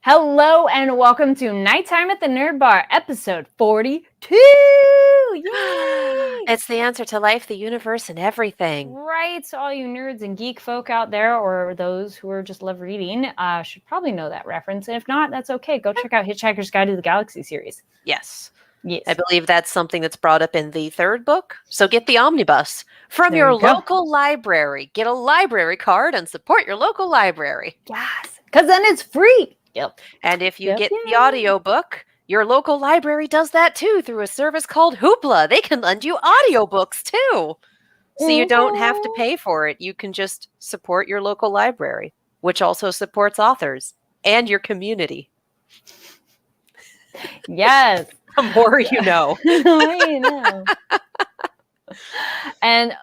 Hello and welcome to Nighttime at the Nerd Bar, episode 42. Yay! It's the answer to life, the universe, and everything. Right, so all you nerds and geek folk out there, or those who are just love reading, should probably know that reference. And if not, that's okay. Go check out Hitchhiker's Guide to the Galaxy series. Yes. Yes. I believe that's something that's brought up in the third book. So get the omnibus from There your you go. local library. Get a library card and support your local library. Yes, because then it's free. Yep. And if you Yep, get the yep. audiobook, your local library does that too through a service called Hoopla. They can lend you audiobooks too. So you don't have to pay for it. You can just support your local library, which also supports authors and your community. Yes. The more you know. The more you know. And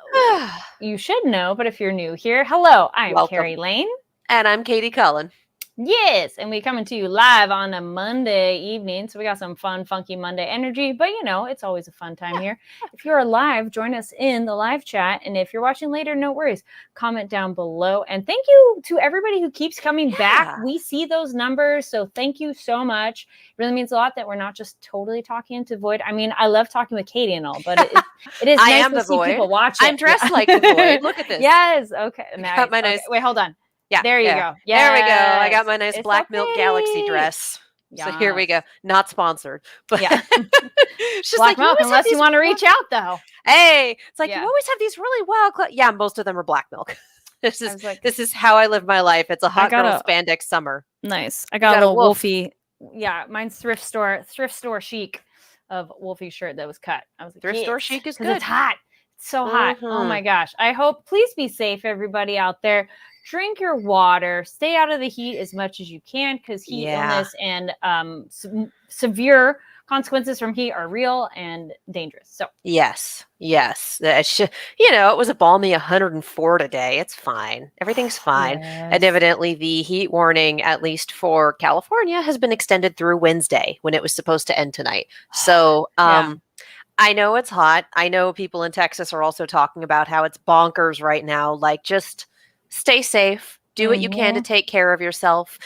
you should know, but if you're new here, hello, I'm Welcome. Carrie Lane. And I'm Katie Cullen. Yes, and we're coming to you live on a Monday evening, so we got some fun, funky Monday energy, but you know, it's always a fun time here. If you're live, join us in the live chat, and if you're watching later, no worries, comment down below, and thank you to everybody who keeps coming back. We see those numbers, so thank you so much. It really means a lot that we're not just totally talking into void. I mean, I love talking with Katie and all, but it is nice to see people watching. I'm dressed like the void. Look at this. Yes, okay. Nice. Got my nice... Wait, hold on. Yeah, there you go. Yes. There we go. I got my nice Black Milk Galaxy dress. Yes. So here we go. Not sponsored, but yeah. Just Black Milk, unless you want to reach out, though. Hey, it's like you always have these really wild. Yeah, most of them are Black Milk. This is how I live my life. It's a hot girl spandex summer. Nice. I got a little Wolfie. Yeah, mine's thrift store chic of Wolfie shirt that was cut. I was like, thrift store chic is good. It's hot. It's so hot. Oh my gosh. I hope. Please be safe, everybody out there. Drink your water, stay out of the heat as much as you can, because heat illness and severe consequences from heat are real and dangerous. So yes. It was a balmy 104 today. It's fine. Everything's fine. Yes. And evidently the heat warning, at least for California, has been extended through Wednesday when it was supposed to end tonight. So I know it's hot. I know people in Texas are also talking about how it's bonkers right now. Like, just stay safe. Do what you can to take care of yourself.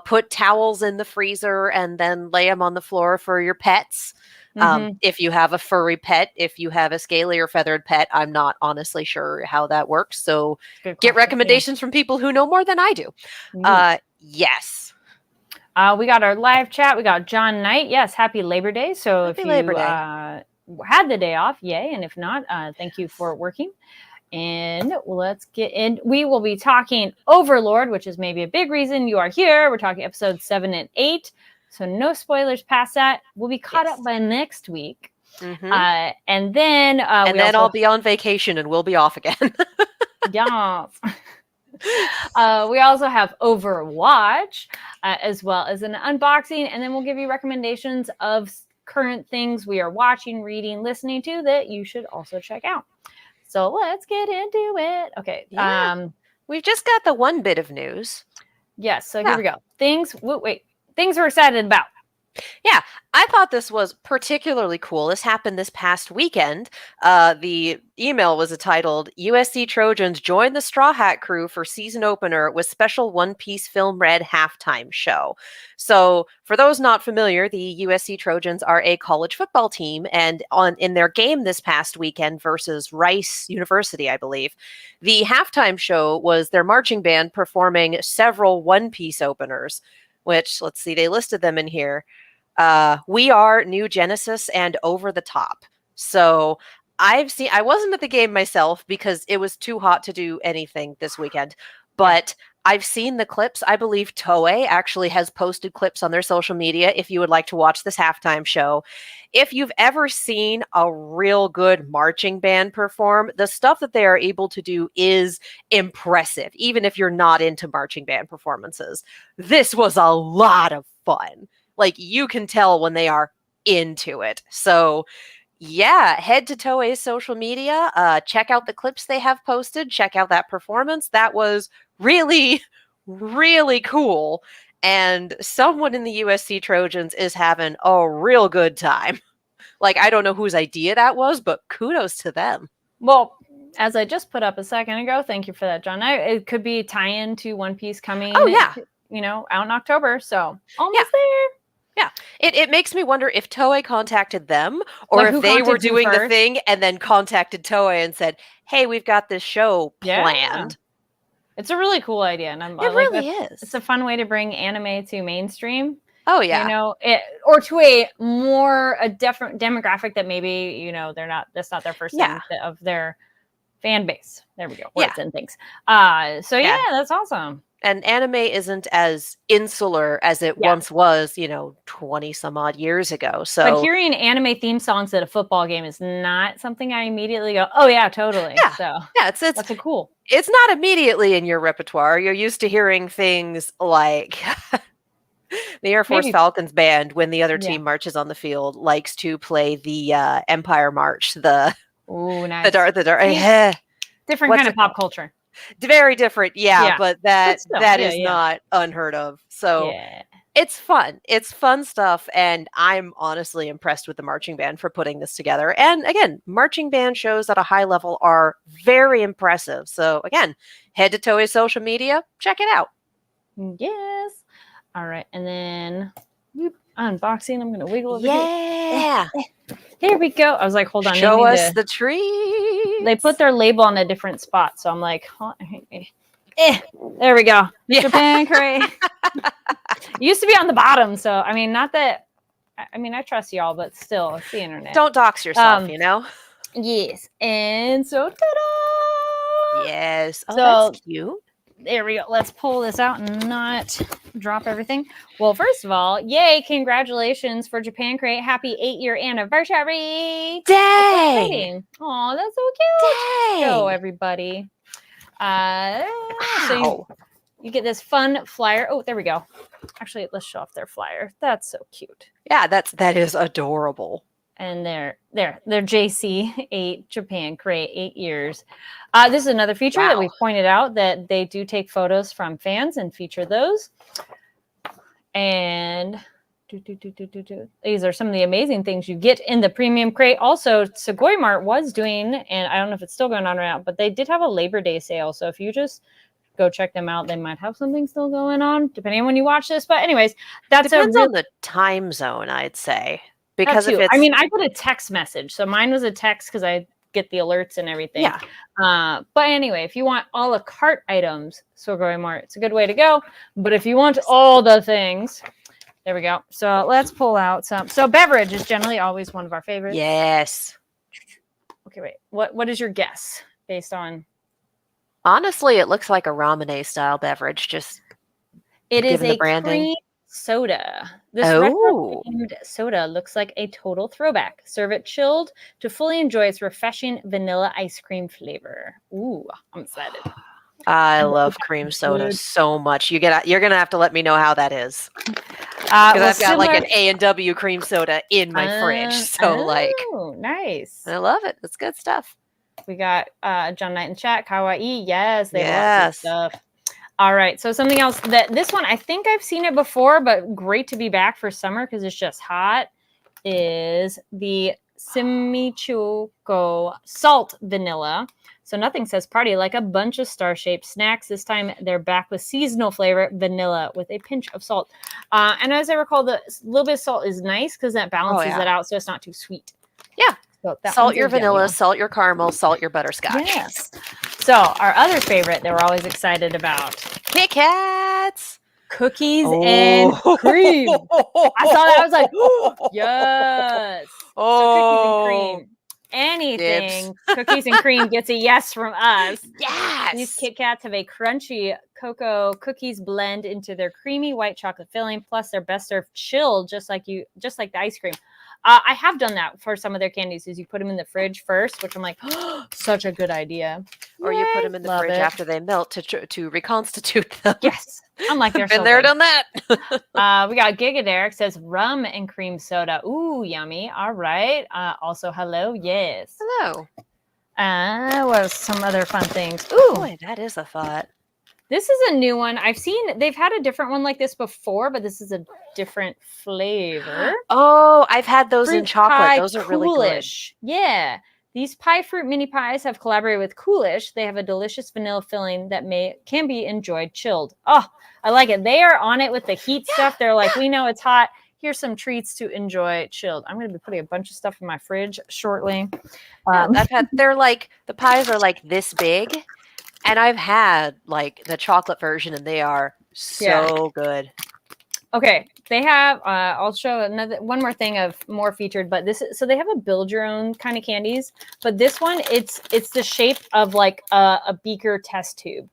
Put towels in the freezer and then lay them on the floor for your pets. If you have a furry pet, if you have a scaly or feathered pet, I'm not honestly sure how that works. So get recommendations from people who know more than I do. Yes. We got our live chat. We got John Knight. Yes, happy Labor Day. So if you had the day off, yay. And if not, thank you for working. And let's get in. We will be talking Overlord, which is maybe a big reason you are here. We're talking episodes 7 and 8. So no spoilers past that. We'll be caught up by next week. And then I'll be on vacation and we'll be off again. Yes. We also have Overwatch, as well as an unboxing. And then we'll give you recommendations of current things we are watching, reading, listening to that you should also check out. So let's get into it. Okay. Yeah. We've just got the one bit of news. Yes. So here we go. Things we're excited about. Yeah, I thought this was particularly cool. This happened this past weekend. The email was titled, USC Trojans join the Straw Hat crew for season opener with special One Piece Film Red halftime show. So for those not familiar, the USC Trojans are a college football team, and in their game this past weekend versus Rice University, I believe, the halftime show was their marching band performing several One Piece openers, which, let's see, they listed them in here. We Are, New Genesis, and Over the Top. So I wasn't at the game myself because it was too hot to do anything this weekend, but I've seen the clips. I believe Toei actually has posted clips on their social media if you would like to watch this halftime show. If you've ever seen a real good marching band perform, the stuff that they are able to do is impressive, even if you're not into marching band performances. This was a lot of fun. Like, you can tell when they are into it. So yeah, head to Toei's social media, check out the clips they have posted, check out that performance. That was really, really cool. And someone in the USC Trojans is having a real good time. Like, I don't know whose idea that was, but kudos to them. Well, as I just put up a second ago, thank you for that, John. It could be tie-in to One Piece coming. Oh, yeah. out in October. So almost Yeah. there. Yeah, it makes me wonder if Toei contacted them or Like, if who they were contacted you doing the first? thing and then contacted Toei and said, "Hey, we've got this show Yeah. planned." It's a really cool idea, and I It like really that. is. It's a fun way to bring anime to mainstream. Oh yeah, Or to a different demographic that maybe that's not their first yeah, thing of their fan base. There we go, yeah, words and things. So yeah. that's awesome. And anime isn't as insular as it Yeah. once was, 20 some odd years ago. But So hearing anime theme songs at a football game is not something I immediately go, oh yeah, totally. yeah, So yeah, it's that's so cool. it's not immediately in your repertoire. You're used to heering things like the Air Force Maybe. Falcons band, when the other Yeah. team marches on the field, likes to play the Empire March, the nice. Different what's kind it of pop called? culture. Very different, yeah, but that still, is not unheard of. So Yeah. it's fun. It's fun stuff, and I'm honestly impressed with the marching band for putting this together. And again, marching band shows at a high level are very impressive. So again, head to Toei's social media, check it out. Yes. All right, and then unboxing. I'm gonna wiggle over Yeah. here. Here we go. I was like, hold on. Show us the trees. They put their label on a different spot, so I'm like, there we go. Yeah. Japan Crate. It used to be on the bottom, so I mean, not that. I mean, I trust y'all, but still, it's the internet. Don't dox yourself, Yes, and so ta-da! Yes. Oh, So that's cute. there we go. Let's pull this out and not drop everything. Well, first of all, yay, congratulations for Japan Crate. Happy 8-year anniversary. Dang. Oh, that's so cute. Dang. Go, everybody. So you get this fun flyer. Oh, there we go. Actually, let's show off their flyer. That's so cute. Yeah, that is adorable. And their JC8 Japan Crate 8 years. This is another feature that we've pointed out, that they do take photos from fans and feature those. And these are some of the amazing things you get in the premium crate. Also, Sugoi Mart was doing, and I don't know if it's still going on right now, but they did have a Labor Day sale. So if you just go check them out, they might have something still going on, depending on when you watch this. But anyways, that depends on the time zone, I'd say. Because if it's, I mean, I got a text message, so mine was a text because I get the alerts and everything. Yeah. But anyway, if you want a la carte items, Sugoi Mart, it's a good way to go. But if you want all the things, there we go. So let's pull out some. So beverage is generally always one of our favorites. Yes. Okay, wait. What is your guess based on? Honestly, it looks like a ramen style beverage. Just it is a branding. Cream soda. This retro themed soda looks like a total throwback. Serve it chilled to fully enjoy its refreshing vanilla ice cream flavor. Ooh, I'm excited. I love cream soda so much. You're gonna have to let me know how that is. Because I've got like an A&W cream soda in my fridge. So nice. I love it. It's good stuff. We got John Knight in chat. Kawaii. Yes, they have lots of stuff. All right. So something else this one, I think I've seen it before, but great to be back for summer because it's just hot, is the Simichuko Salt Vanilla. So nothing says party like a bunch of star-shaped snacks. This time they're back with seasonal flavor, vanilla with a pinch of salt. And as I recall, the little bit of salt is nice because that balances it out so it's not too sweet. Yeah. So salt your vanilla, salt your caramel, salt your butterscotch. Yes. So our other favorite that we're always excited about. Kit Kats. Cookies and cream. I saw that. I was like, yes. So cookies and cream. Anything cookies and cream gets a yes from us. Yes. These Kit Kats have a crunchy cocoa cookies blend into their creamy white chocolate filling. Plus, they're best served chilled, just like the ice cream. I have done that for some of their candies. Is you put them in the fridge first, which I'm like, such a good idea. Or you put them in the fridge after they melt to reconstitute them. Yes, I'm like, they're been there, done that. We got Giga Derek says rum and cream soda. Ooh, yummy. All right. Also, hello. Yes. Hello. What are some other fun things? Ooh, boy, that is a thought. This is a new one. They've had a different one like this before, but this is a different flavor. Oh, I've had those in chocolate. Those are really good. Yeah. These pie fruit mini pies have collaborated with Coolish. They have a delicious vanilla filling that can be enjoyed chilled. Oh, I like it. They are on it with the heat stuff. They're like, we know it's hot. Here's some treats to enjoy chilled. I'm going to be putting a bunch of stuff in my fridge shortly. They're like, the pies are like this big, and I've had like the chocolate version, and they are so good. Okay, they have. I'll show one more thing of more featured, but so they have a build your own kind of candies, but this one it's the shape of like a beaker test tube,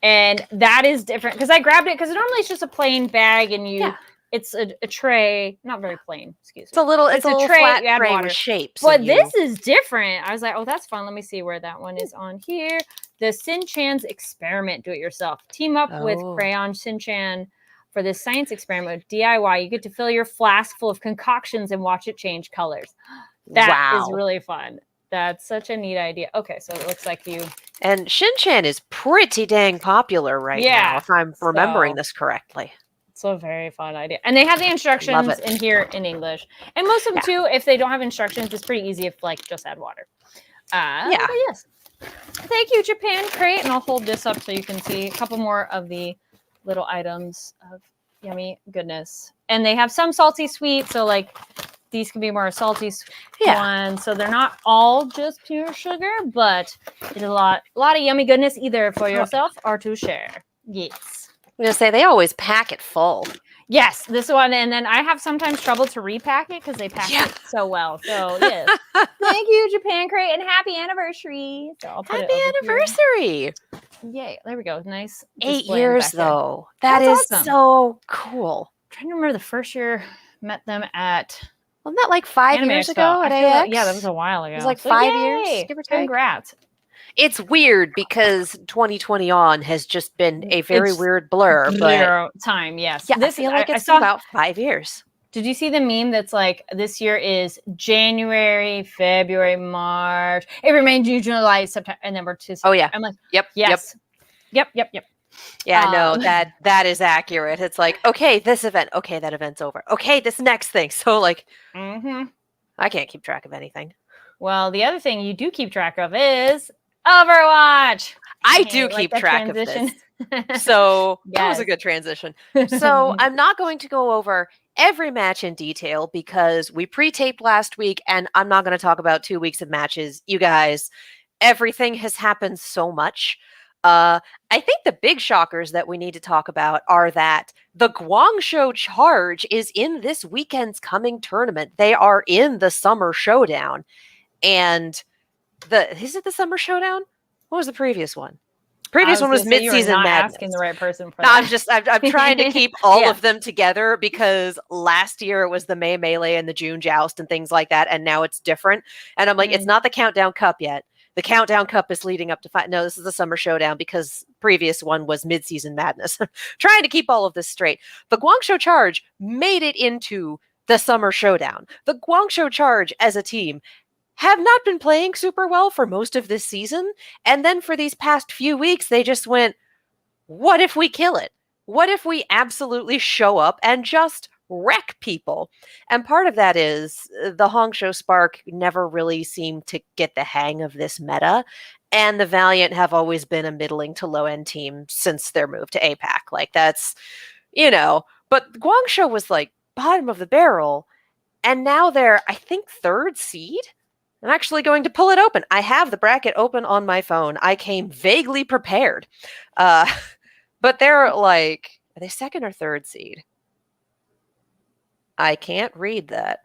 and that is different because I grabbed it because normally it's just a plain bag and it's a tray, not very plain. Excuse me. It's a little tray, flat tray water. with shapes. But this is different. I was like, oh, that's fun. Let me see where that one is on here. The Sin-Chan's Experiment Do-It-Yourself. Team up with Crayon Sin-Chan for this science experiment with DIY. You get to fill your flask full of concoctions and watch it change colors. That is really fun. That's such a neat idea. Okay, so it looks like you... And Shin-Chan is pretty dang popular right now, if I'm remembering this correctly. It's a very fun idea. And they have the instructions in here in English. And most of them, too, if they don't have instructions, it's pretty easy if, like, just add water. But yes. Thank you, Japan Crate. And I'll hold this up so you can see a couple more of the little items of yummy goodness. And they have some salty sweet. So, like, these can be more salty ones. So they're not all just pure sugar, but it's a lot of yummy goodness either for yourself or to share. Yes. I'm going to say they always pack it full. Yes, this one. And then I have sometimes trouble to repack it because they pack it so well. So, yes. Thank you, Japan Crate, and happy anniversary. So I'll put happy anniversary. Yay. There we go. Nice. 8 years, though. That is awesome. So cool. I'm trying to remember the first year met them at... Wasn't that like 5 years ago at AX? Yeah, that was a while ago. It was like 5 years, give or take. Congrats. It's weird because 2020 on has just been a very weird blur. But time, yes. Yeah, I feel like it's about 5 years. Did you see the meme that's like, this year is January, February, March, April, May, June, July, September, and then we're to September. Oh, yeah. I'm like, Yep. Yeah, no, that is accurate. It's like, okay, this event. Okay, that event's over. Okay, this next thing. So, like, I can't keep track of anything. Well, the other thing you do keep track of is Overwatch. I do keep track of this. So that was a good transition. So I'm not going to go over every match in detail because we pre-taped last week and I'm not going to talk about 2 weeks of matches. You guys, everything has happened so much. I think the big shockers that we need to talk about are that the Guangzhou Charge is in this weekend's coming tournament. They are in the Summer Showdown. And is it the Summer Showdown? What was the previous one? Previous one was Mid-Season Madness. Asking the right person for that. I'm trying to keep all of them together because last year it was the May Melee and the June Joust and things like that, and now it's different. And I'm like, it's not the Countdown Cup yet. The Countdown Cup is leading up to no, this is the Summer Showdown because previous one was Mid-Season Madness. Trying to keep all of this straight. The Guangzhou Charge made it into the Summer Showdown. The Guangzhou Charge as a team have not been playing super well for most of this season. And then for these past few weeks, they just went, what if we kill it? What if we absolutely show up and just wreck people? And part of that is the Hangzhou Spark never really seemed to get the hang of this meta. And the Valiant have always been a middling to low-end team since their move to APAC. Like that's, but Guangzhou was like bottom of the barrel. And now they're, I think, 3rd seed. I'm actually going to pull it open. I have the bracket open on my phone. I came vaguely prepared. But they're like, are they 2nd or 3rd seed? I can't read that.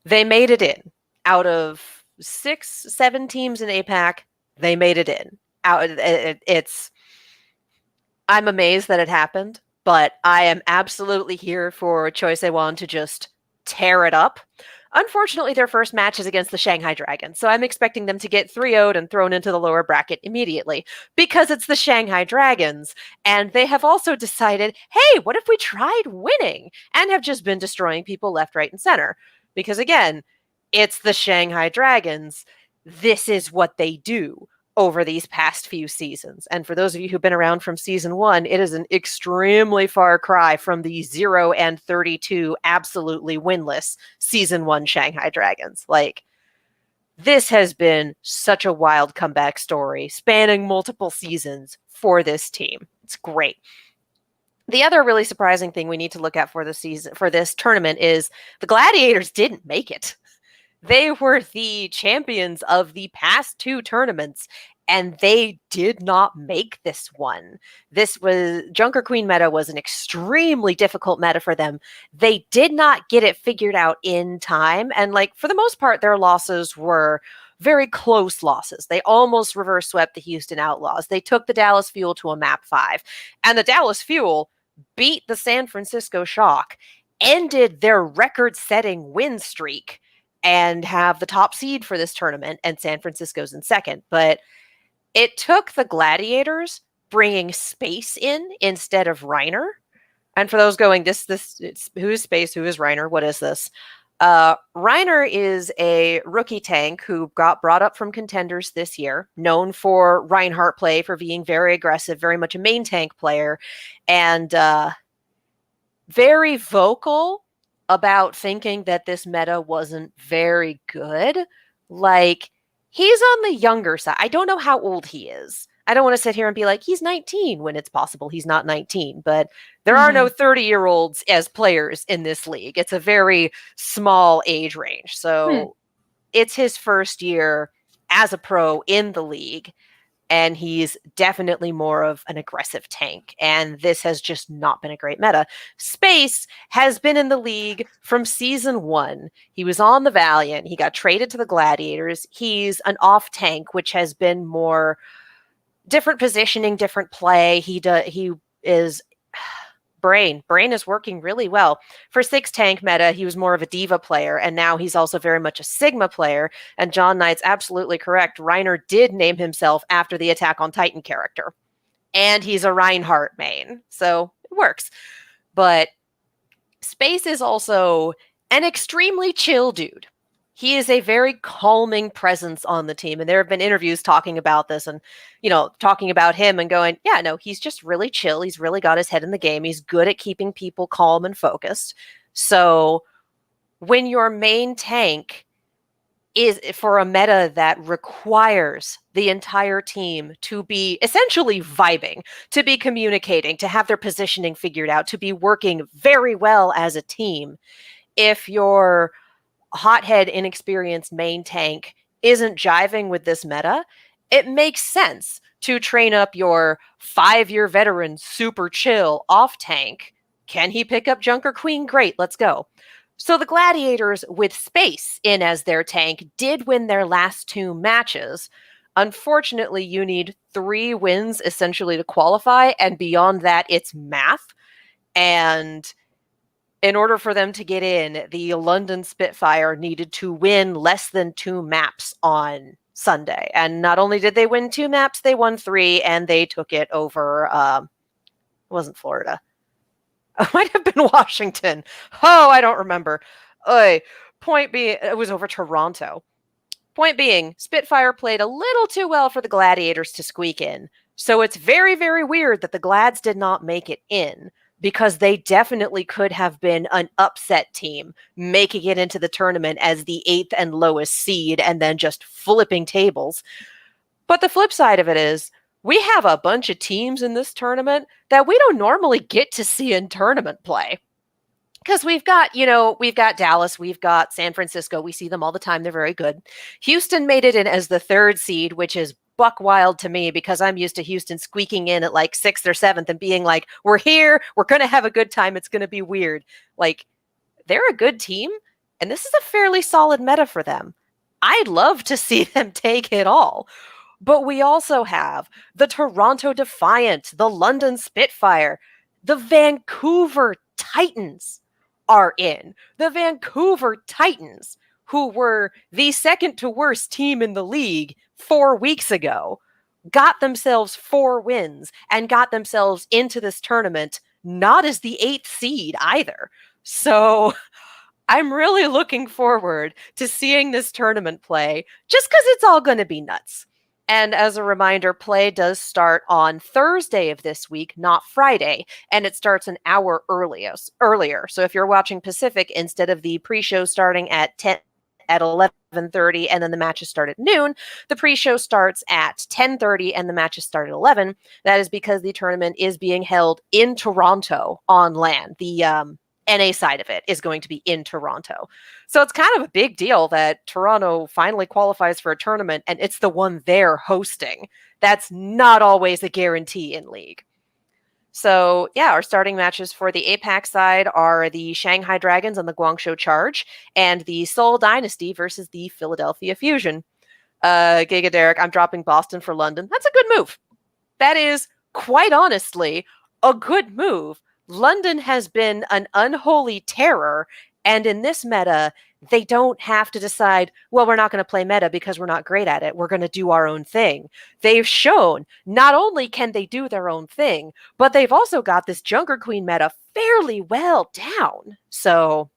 They made it in. Out of 6, 7 teams in APAC, they made it in. I'm amazed that it happened, but I am absolutely here for Choi Se-won to just tear it up. Unfortunately, their first match is against the Shanghai Dragons, so I'm expecting them to get 3-0'd and thrown into the lower bracket immediately because it's the Shanghai Dragons, and they have also decided, hey, what if we tried winning? And have just been destroying people left, right, and center. Because again, it's the Shanghai Dragons. This is what they do over these past few seasons. And for those of you who've been around from season 1, it is an extremely far cry from the 0-32 absolutely winless season 1 Shanghai Dragons. Like, this has been such a wild comeback story spanning multiple seasons for this team. It's great. The other really surprising thing we need to look at for this tournament is the Gladiators didn't make it. They were the champions of the past 2 tournaments, and they did not make this one. Junker Queen meta was an extremely difficult meta for them. They did not get it figured out in time, and like for the most part, their losses were very close losses. They almost reverse swept the Houston Outlaws. They took the Dallas Fuel to a map 5, and the Dallas Fuel beat the San Francisco Shock, ended their record-setting win streak, and have the top seed for this tournament, and San Francisco's in second. But it took the Gladiators bringing Space in instead of Reiner. And for those going, who is Space? Who is Reiner? What is this? Reiner is a rookie tank who got brought up from contenders this year, known for Reinhardt play, for being very aggressive, very much a main tank player, and very vocal about thinking that this meta wasn't very good. Like, he's on the younger side. I don't know how old he is. I don't want to sit here and be like, he's 19 when it's possible he's not 19, but there are no 30-year-olds as players in this league. It's a very small age range. So it's his first year as a pro in the league, and he's definitely more of an aggressive tank. And this has just not been a great meta. Space has been in the league from season 1. He was on the Valiant. He got traded to the Gladiators. He's an off tank, which has been more different positioning, different play. He is Brain. Brain is working really well. For 6 tank meta, he was more of a diva player, and now he's also very much a Sigma player. And John Knight's absolutely correct. Reiner did name himself after the Attack on Titan character. And he's a Reinhardt main, so it works. But Space is also an extremely chill dude. He is a very calming presence on the team. And there have been interviews talking about this and, talking about him and going, yeah, no, he's just really chill. He's really got his head in the game. He's good at keeping people calm and focused. So when your main tank is for a meta that requires the entire team to be essentially vibing, to be communicating, to have their positioning figured out, to be working very well as a team, if your hothead, inexperienced main tank isn't jiving with this meta, it makes sense to train up your 5-year veteran, super chill off tank. Can he pick up Junker Queen? Great, let's go. So the Gladiators, with Space in as their tank, did win their last 2 matches. Unfortunately, you need 3 wins essentially to qualify, and beyond that, it's math. And in order for them to get in, the London Spitfire needed to win less than 2 maps on Sunday. And not only did they win 2 maps, they won 3, and they took it over, it wasn't Florida. It might have been Washington. Oh, I don't remember. Point being, it was over Toronto. Point being, Spitfire played a little too well for the Gladiators to squeak in. So it's very, very weird that the Glads did not make it in, because they definitely could have been an upset team, making it into the tournament as the 8th and lowest seed and then just flipping tables. But the flip side of it is, we have a bunch of teams in this tournament that we don't normally get to see in tournament play. Because we've got Dallas, we've got San Francisco. We see them all the time. They're very good. Houston made it in as the 3rd seed, which is buck wild to me, because I'm used to Houston squeaking in at like 6th or 7th and being like, we're here, we're going to have a good time, it's going to be weird. Like, they're a good team, and this is a fairly solid meta for them. I'd love to see them take it all. But we also have the Toronto Defiant, the London Spitfire, the Vancouver Titans are in. The Vancouver Titans, who were the 2nd to worst team in the league 4 weeks ago, got themselves 4 wins and got themselves into this tournament, not as the 8th seed either. So I'm really looking forward to seeing this tournament play, just because it's all going to be nuts. And as a reminder, play does start on Thursday of this week, not Friday, and it starts an hour earlier. So if you're watching Pacific, instead of the pre-show starting at 11:30 and then the matches start at noon, the pre-show starts at 10:30 and the matches start at 11. That is because the tournament is being held in Toronto on land. The NA side of it is going to be in Toronto. So it's kind of a big deal that Toronto finally qualifies for a tournament and it's the one they're hosting. That's not always a guarantee in League. So, yeah, our starting matches for the APAC side are the Shanghai Dragons and the Guangzhou Charge, and the Seoul Dynasty versus the Philadelphia Fusion. Giga Derek, I'm dropping Boston for London. That's a good move. That is, quite honestly, a good move. London has been an unholy terror, and in this meta, they don't have to decide, well, we're not going to play meta because we're not great at it. We're going to do our own thing. They've shown not only can they do their own thing, but they've also got this Junker Queen meta fairly well down. So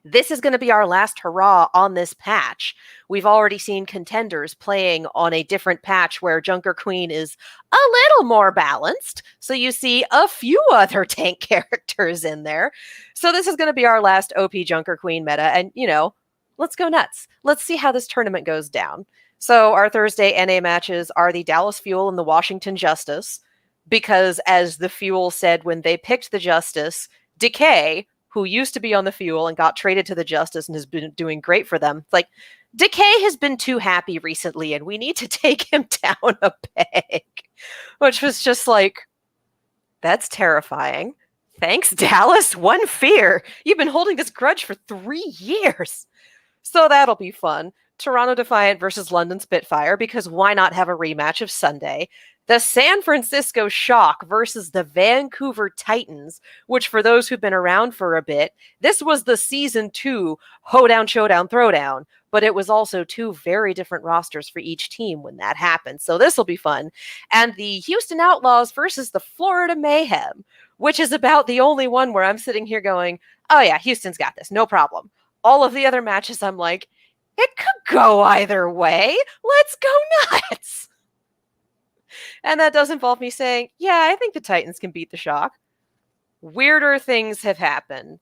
this is going to be our last hurrah on this patch. We've already seen contenders playing on a different patch where Junker Queen is a little more balanced. So you see a few other tank characters in there. So this is going to be our last OP Junker Queen meta. And, you know, let's go nuts. Let's see how this tournament goes down. So our Thursday NA matches are the Dallas Fuel and the Washington Justice. Because as the Fuel said when they picked the Justice, Decay, who used to be on the Fuel and got traded to the Justice and has been doing great for them. It's like, Decay has been too happy recently and we need to take him down a peg. Which was just like, that's terrifying. Thanks, Dallas. One fear. You've been holding this grudge for 3 years. So that'll be fun. Toronto Defiant versus London Spitfire, because why not have a rematch of Sunday? The San Francisco Shock versus the Vancouver Titans, which for those who've been around for a bit, this was the Season 2 Hoedown, Showdown, Throwdown, but it was also 2 very different rosters for each team when that happened. So this will be fun. And the Houston Outlaws versus the Florida Mayhem, which is about the only one where I'm sitting here going, oh yeah, Houston's got this, no problem. All of the other matches, I'm like, it could go either way. Let's go nuts. And that does involve me saying, yeah, I think the Titans can beat the Shock. Weirder things have happened.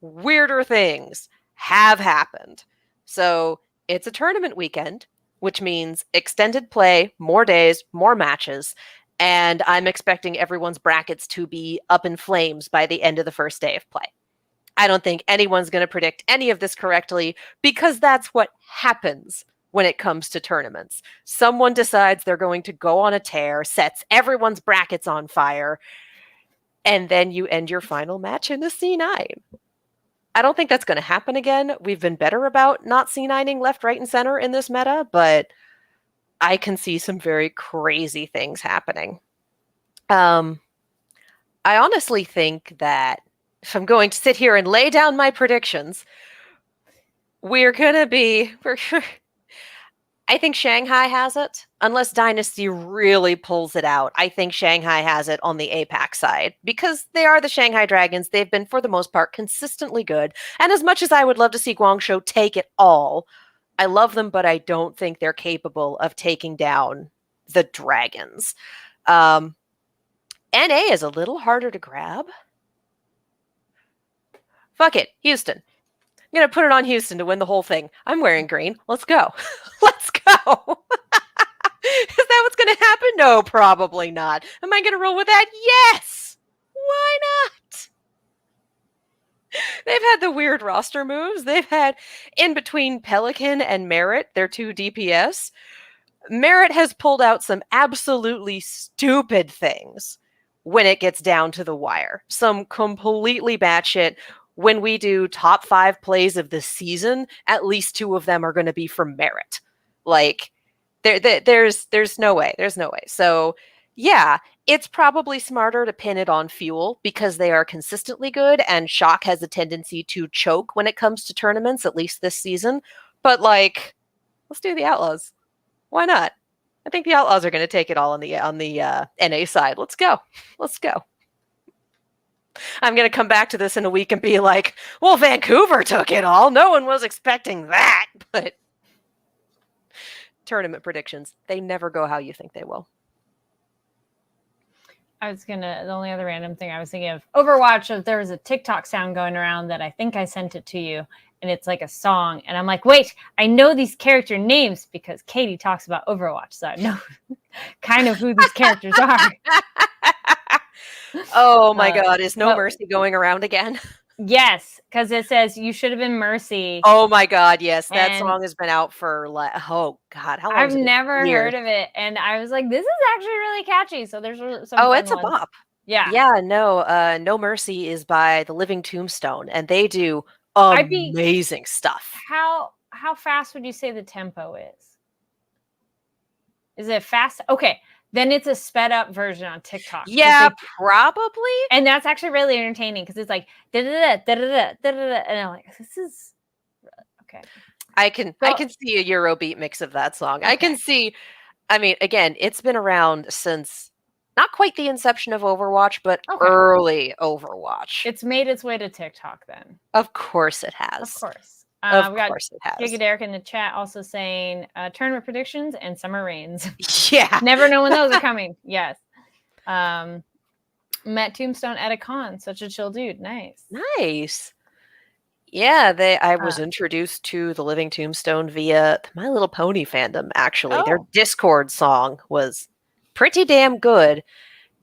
Weirder things have happened. So it's a tournament weekend, which means extended play, more days, more matches. And I'm expecting everyone's brackets to be up in flames by the end of the first day of play. I don't think anyone's going to predict any of this correctly because that's what happens when it comes to tournaments. Someone decides they're going to go on a tear, sets everyone's brackets on fire, and then you end your final match in a C9. I don't think that's going to happen again. We've been better about not C9ing left, right, and center in this meta, but I can see some very crazy things happening. I honestly think that if I'm going to sit here and lay down my predictions, we're going to be... I think Shanghai has it, unless Dynasty really pulls it out. I think Shanghai has it on the APAC side because they are the Shanghai Dragons. They've been, for the most part, consistently good. And as much as I would love to see Guangzhou take it all, I love them, but I don't think they're capable of taking down the Dragons. NA is a little harder to grab. Fuck it, Houston. I'm going to put it on Houston to win the whole thing. I'm wearing green. Let's go. Let's go. Is that what's going to happen? No, probably not. Am I going to roll with that? Yes. Why not? They've had the weird roster moves. They've had, in between Pelican and Merit, their 2 DPS, Merit has pulled out some absolutely stupid things when it gets down to the wire. Some completely batshit. When we do top 5 plays of the season, at least 2 of them are going to be from Merit. Like, there's no way. There's no way. So, yeah, it's probably smarter to pin it on Fuel because they are consistently good, and Shock has a tendency to choke when it comes to tournaments, at least this season. But, like, let's do the Outlaws. Why not? I think the Outlaws are going to take it all on the NA side. Let's go. Let's go. I'm going to come back to this in a week and be like, well, Vancouver took it all. No one was expecting that. But tournament predictions. They never go how you think they will. The only other random thing I was thinking of, Overwatch, there was a TikTok sound going around that I think I sent it to you, and it's like a song. And I'm like, wait, I know these character names because Katie talks about Overwatch, so I know kind of who these characters are. Oh my God, is No Mercy going around again? Yes, because it says you should have been Mercy. Oh my God, yes. That song has been out for like, oh God, how long? I've never heard of it. And I was like, this is actually really catchy. So there's some Oh, fun it's a ones. bop. Yeah. Yeah, No Mercy is by the Living Tombstone, and they do amazing stuff. How fast would you say the tempo is? Is it fast? Okay. Then it's a sped up version on TikTok. Yeah, probably. And that's actually really entertaining because it's like da da da da da da, and I'm like, this is okay. I can see a Eurobeat mix of that song. Okay. I can see. I mean, again, it's been around since not quite the inception of Overwatch, but early Overwatch. It's made its way to TikTok then. Of course it has. Of course. Of course it has. Giga Derek in the chat also saying tournament predictions and summer rains. Yeah. Never know when those are coming. Yes. Met Tombstone at a con. Such a chill dude. Nice. Nice. Yeah, I was introduced to the Living Tombstone via My Little Pony fandom, actually. Their Discord song was pretty damn good.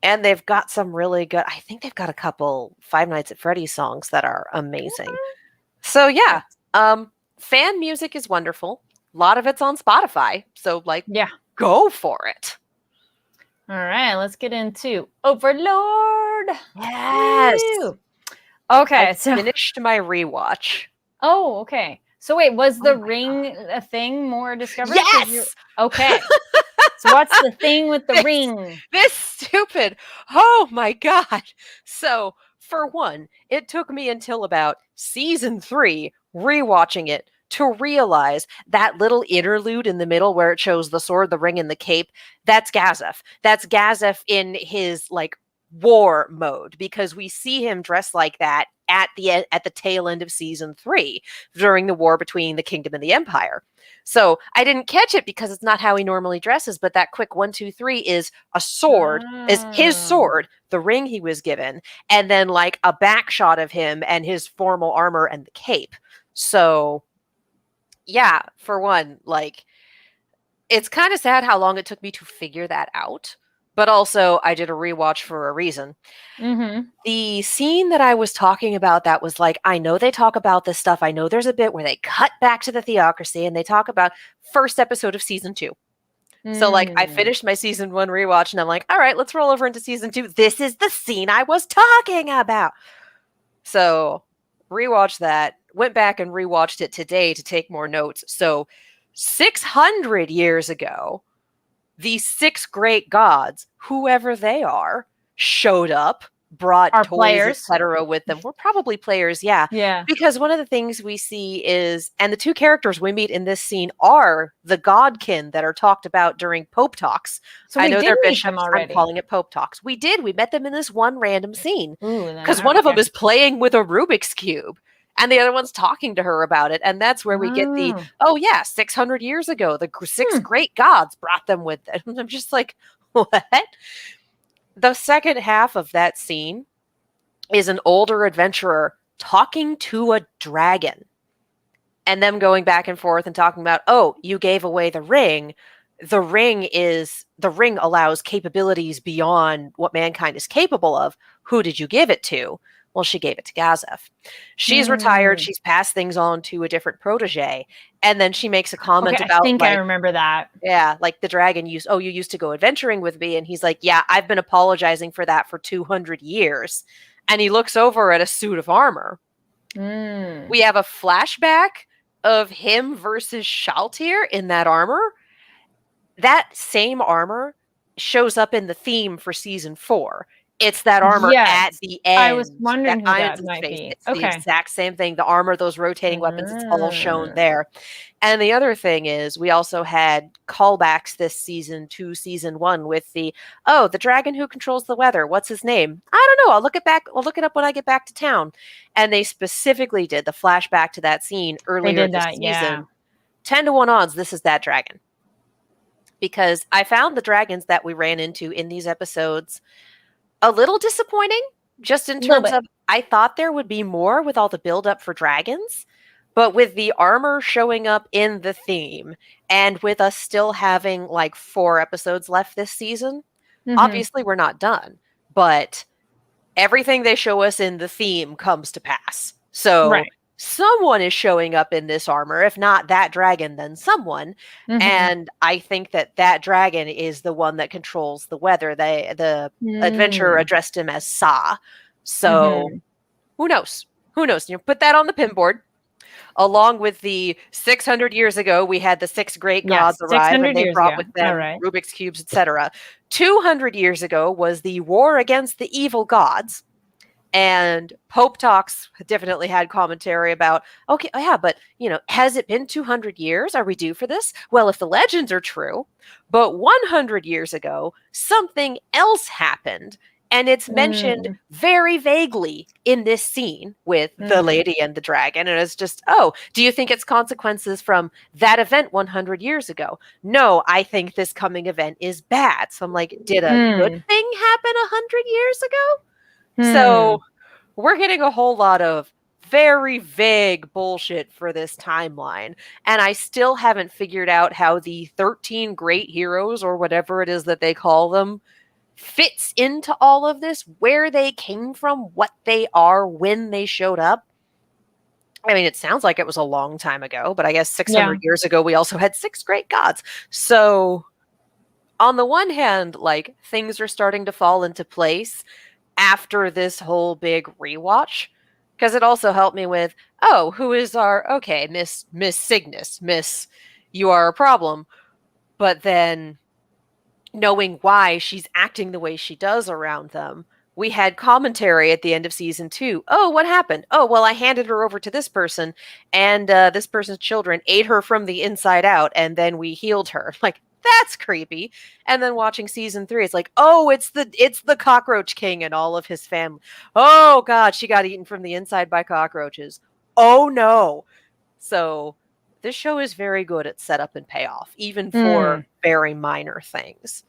And they've got some really good, I think they've got a couple Five Nights at Freddy's songs that are amazing. So yeah. Fan music is wonderful. A lot of it's on Spotify. So go for it. All right, let's get into Overlord. Yes. Woo! Okay, I finished my rewatch. Oh, okay. So wait, was the ring a thing more discovered? Yes. Okay. So what's the thing with the ring? This stupid. Oh my God. So for one, it took me until about season 3 rewatching it to realize that little interlude in the middle where it shows the sword, the ring, and the cape. That's Gazef. That's Gazef in his war mode, because we see him dressed like that at the tail end of season 3 during the war between the kingdom and the empire. So I didn't catch it because it's not how he normally dresses, but that quick 1, 2, 3 is a sword, is his sword, the ring he was given, and then a back shot of him and his formal armor and the cape. So yeah, for one, it's kind of sad how long it took me to figure that out. But also, I did a rewatch for a reason. Mm-hmm. The scene that I was talking about that was I know they talk about this stuff. I know there's a bit where they cut back to the Theocracy and they talk about first episode of season 2. So I finished my season 1 rewatch and I'm like, all right, let's roll over into season 2. This is the scene I was talking about. So rewatched that, went back and rewatched it today to take more notes. So 600 years ago, the 6 great gods, whoever they are, showed up, brought toys, etc. with them. We're probably players, yeah. Yeah. Because one of the things we see is, and the 2 characters we meet in this scene are the godkin that are talked about during Pope Talks. So I know they're bishops. I'm calling it Pope Talks. We did. We met them in this one random scene. Because one of them is playing with a Rubik's Cube. And the other one's talking to her about it. And that's where we get 600 years ago, the 6 great gods brought them with them. And I'm just like, what? The second half of that scene is an older adventurer talking to a dragon. And them going back and forth and talking about, oh, you gave away the ring. The ring allows capabilities beyond what mankind is capable of. Who did you give it to? Well, she gave it to Gazef. She's retired. She's passed things on to a different protege. And then she makes a comment about, I think I remember that. Yeah, the dragon you used to go adventuring with me. And he's like, yeah, I've been apologizing for that for 200 years. And he looks over at a suit of armor. We have a flashback of him versus Shaltir in that armor. That same armor shows up in the theme for season 4. It's that armor at the end. I was wondering who that might be. It's the exact same thing. The armor, those rotating weapons, it's all shown there. And the other thing is we also had callbacks this season to season 1 with the dragon who controls the weather. What's his name? I don't know. I'll look it up when I get back to town. And they specifically did the flashback to that scene earlier this season. 10 to 1 odds, this is that dragon. because I found the dragons that we ran into in these episodes a little disappointing, just in terms of I thought there would be more with all the buildup for dragons. But with the armor showing up in the theme, and with us still having like 4 episodes left this season, obviously we're not done. But everything they show us in the theme comes to pass. So Right. someone is showing up in this armor. If not that dragon, then someone. And I think that that dragon is the one that controls the weather. The adventurer addressed him as Sa. So who knows? Who knows? You put that on the pinboard. Along with the 600 years ago, we had the 6 great gods arrive, 600 and they years brought ago. with them All right. Rubik's cubes, etc. 200 years ago was the war against the evil gods. And Pope Talks definitely had commentary about, okay, yeah, but, has it been 200 years? Are we due for this? Well, if the legends are true, but 100 years ago, something else happened. And it's mentioned very vaguely in this scene with the lady and the dragon. And it's just, oh, do you think it's consequences from that event 100 years ago? No, I think this coming event is bad. So I'm like, did a good thing happen 100 years ago? So we're getting a whole lot of very vague bullshit for this timeline. And I still haven't figured out how the 13 great heroes, or whatever it is that they call them, fits into all of this, where they came from, what they are, when they showed up. I mean, it sounds like it was a long time ago, but I guess 600 years ago, we also had 6 great gods. So on the one hand, like, things are starting to fall into place after this whole big rewatch, because it also helped me with, oh, who is our, okay, Miss Cygnus, Miss, you are a problem. But then knowing why she's acting the way she does around them, we had commentary at the end of season 2. Oh, what happened? Oh, well, I handed her over to this person, and this person's children ate her from the inside out, and then we healed her. Like, that's creepy. And then watching season 3, it's like, oh, it's the cockroach king and all of his family. Oh God, she got eaten from the inside by cockroaches. Oh no. So this show is very good at setup and payoff, even for very minor things.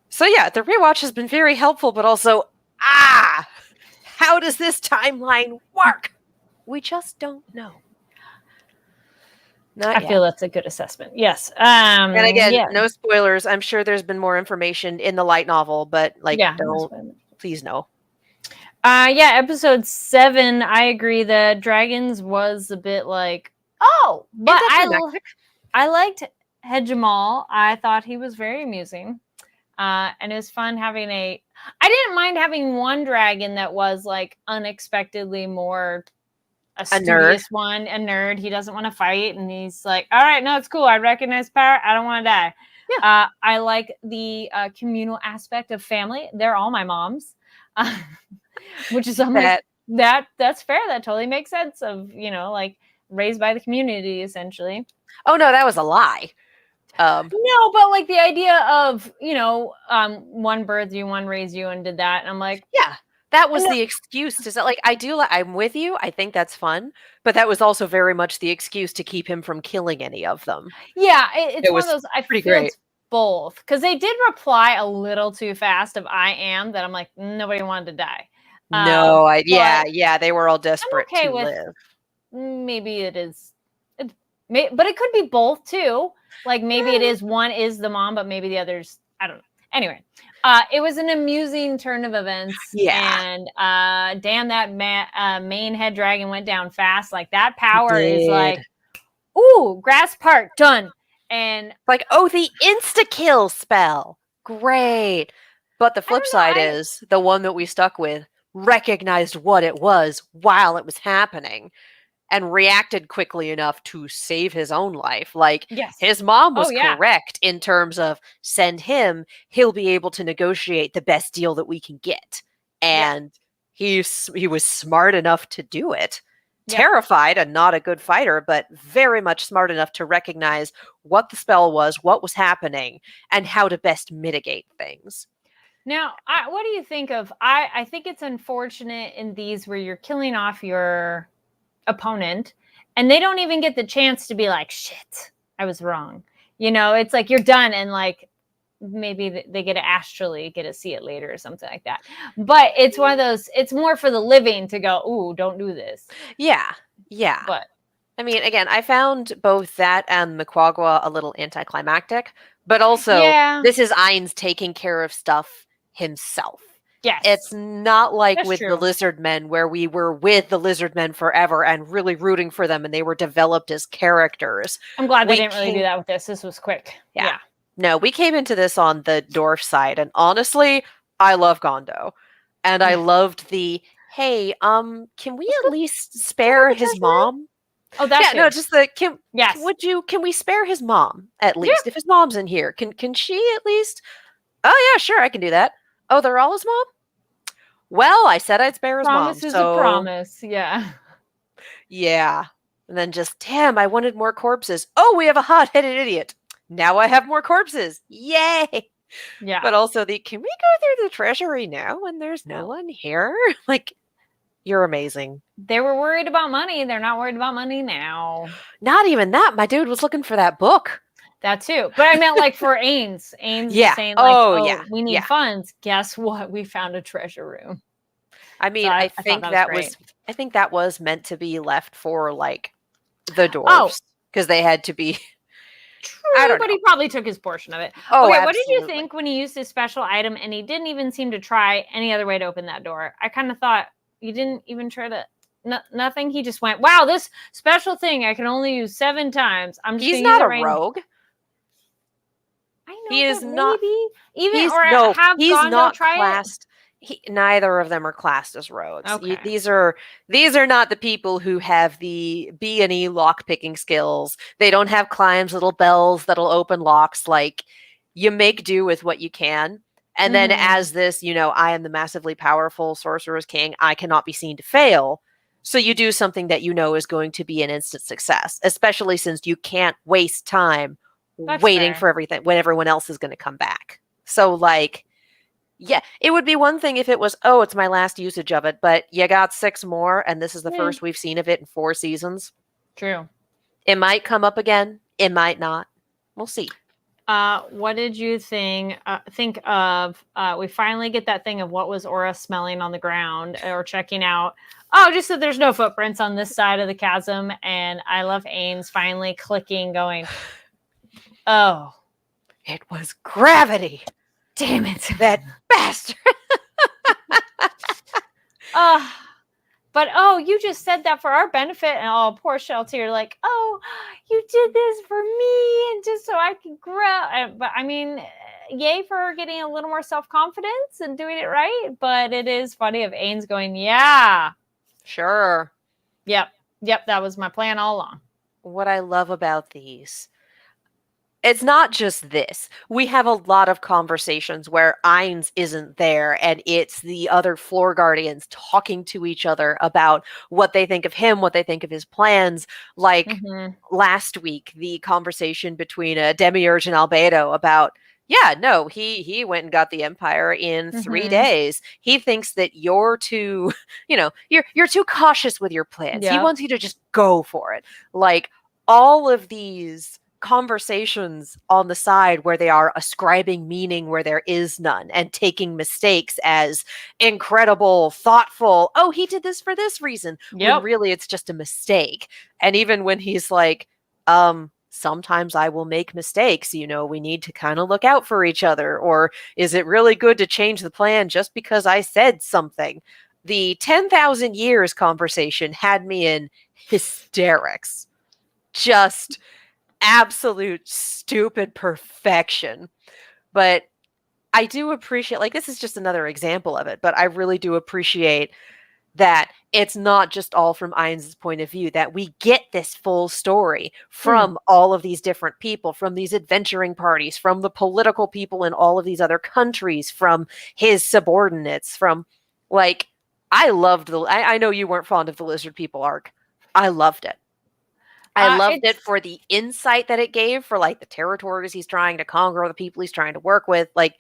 So yeah, the rewatch has been very helpful, but also, how does this timeline work? We just don't know. I feel that's a good assessment. Yes. And again, no spoilers. I'm sure there's been more information in the light novel, but please no. Episode 7, I agree that Dragons was a bit like, oh, but I liked Hegemal. I thought he was very amusing. And it was fun having I didn't mind having one dragon that was like unexpectedly more a studious one, a nerd. He doesn't want to fight, and he's like, all right, no, it's cool. I recognize power. I don't want to die. Yeah. I like the communal aspect of family. They're all my moms, which is something that's fair. That totally makes sense of, like raised by the community, essentially. Oh, no, that was a lie. No, but like the idea of, one birthed you, one raised you, and did that. And I'm like, yeah. That was the excuse to say, like, I'm with you. I think that's fun. But that was also very much the excuse to keep him from killing any of them. Yeah, it's one of those, I feel it's both. Because they did reply a little too fast of I am, that I'm like, nobody wanted to die. No, they were all desperate to live. Maybe it is, but it could be both too. Like maybe it is one is the mom, but maybe the other's, I don't know. Anyway, it was an amusing turn of events. Yeah. And damn, that main head dragon went down fast. Like that power is like, ooh, grass part done. And like, oh, the insta kill spell, great. But the flip side is the one that we stuck with recognized what it was while it was happening and reacted quickly enough to save his own life. Like, his mom was correct in terms of send him, he'll be able to negotiate the best deal that we can get. And he was smart enough to do it. Terrified and not a good fighter, but very much smart enough to recognize what the spell was, what was happening, and how to best mitigate things. Now, what do you think of, I think it's unfortunate in these where you're killing off your opponent and they don't even get the chance to be like, shit, I was wrong. It's like you're done, and like maybe they get to astrally get to see it later or something like that. But it's one of those, it's more for the living to go, ooh, don't do this. Yeah. But I mean, again, I found both that and Maquagua a little anticlimactic, but also yeah, this is Ainz taking care of stuff himself. yes, It's not like that's with true. the lizard men where we were with the lizard men forever and really rooting for them and they were developed as characters. I'm glad they didn't really do that with this. This was quick. Yeah. No, we came into this on the dwarf side, and honestly, I love Gondo. And I loved the, hey, can we at least spare his mom? Oh, that's no, just the can we spare his mom at least? If his mom's in here, can she at least? Oh yeah, sure, I can do that. Oh, they're all his mom? Well, I said I'd spare his promise mom. Is a promise, yeah. Yeah. And then just, damn, I wanted more corpses. Oh, we have a hot-headed idiot. Now I have more corpses. Yay! Yeah. But also can we go through the treasury now when there's no one here? Like, you're amazing. They were worried about money. They're not worried about money now. Not even that. My dude was looking for that book. That too. But I meant like for Ainz. Ainz was saying like, we need funds. Guess what? We found a treasure room. I mean, so I think I think that was meant to be left for like the dwarves because they had to be. True, but he probably took his portion of it. Oh, okay, absolutely. What did you think when he used his special item and he didn't even seem to try any other way to open that door? I kind of thought you didn't even try to. Nothing. He just went, wow, this special thing I can only use 7 times. I'm just. He's not a rogue. I know. He is not. Even he's, or no, have he's Gondo not try classed. Neither of them are classed as rogues. Okay. These are not the people who have the B&E lock picking skills. They don't have Climb's little bells that'll open locks. Like, you make do with what you can. And then as this, I am the massively powerful sorcerer's king. I cannot be seen to fail. So you do something that you know is going to be an instant success, especially since you can't waste time waiting for everything when everyone else is going to come back. So like, yeah, it would be one thing if it was, oh, it's my last usage of it, but you got 6 more, and this is the first we've seen of it in 4 seasons. True. It might come up again. It might not. We'll see. What did you think of, we finally get that thing of what was Aura smelling on the ground or checking out. Oh, just that there's no footprints on this side of the chasm, and I love Ainz finally clicking, going, oh. It was gravity. Damn it. That bastard. But you just said that for our benefit, and poor Shelty, you're like, oh, you did this for me and just so I could grow. But I mean, yay for her getting a little more self-confidence and doing it right. But it is funny of Ainz going, yeah. Sure. Yep, that was my plan all along. What I love about these, it's not just this. We have a lot of conversations where Ainz isn't there and it's the other floor guardians talking to each other about what they think of him, what they think of his plans. Like last week, the conversation between Demiurge and Albedo about, he went and got the Empire in 3 days. He thinks that you're too, you're too cautious with your plans. He wants you to just go for it. Like all of these conversations on the side where they are ascribing meaning where there is none and taking mistakes as incredible, thoughtful. Oh, he did this for this reason. When really it's just a mistake. And even when he's like, sometimes I will make mistakes, we need to kind of look out for each other. Or is it really good to change the plan just because I said something? The 10,000 years conversation had me in hysterics. Just absolute stupid perfection. But I do appreciate, like, this is just another example of it, but I really do appreciate that it's not just all from Ainz's point of view, that we get this full story from all of these different people, from these adventuring parties, from the political people in all of these other countries, from his subordinates, from, like, I loved I know you weren't fond of the lizard people arc. I loved it. I loved it for the insight that it gave for like the territories he's trying to conquer, the people he's trying to work with. Like,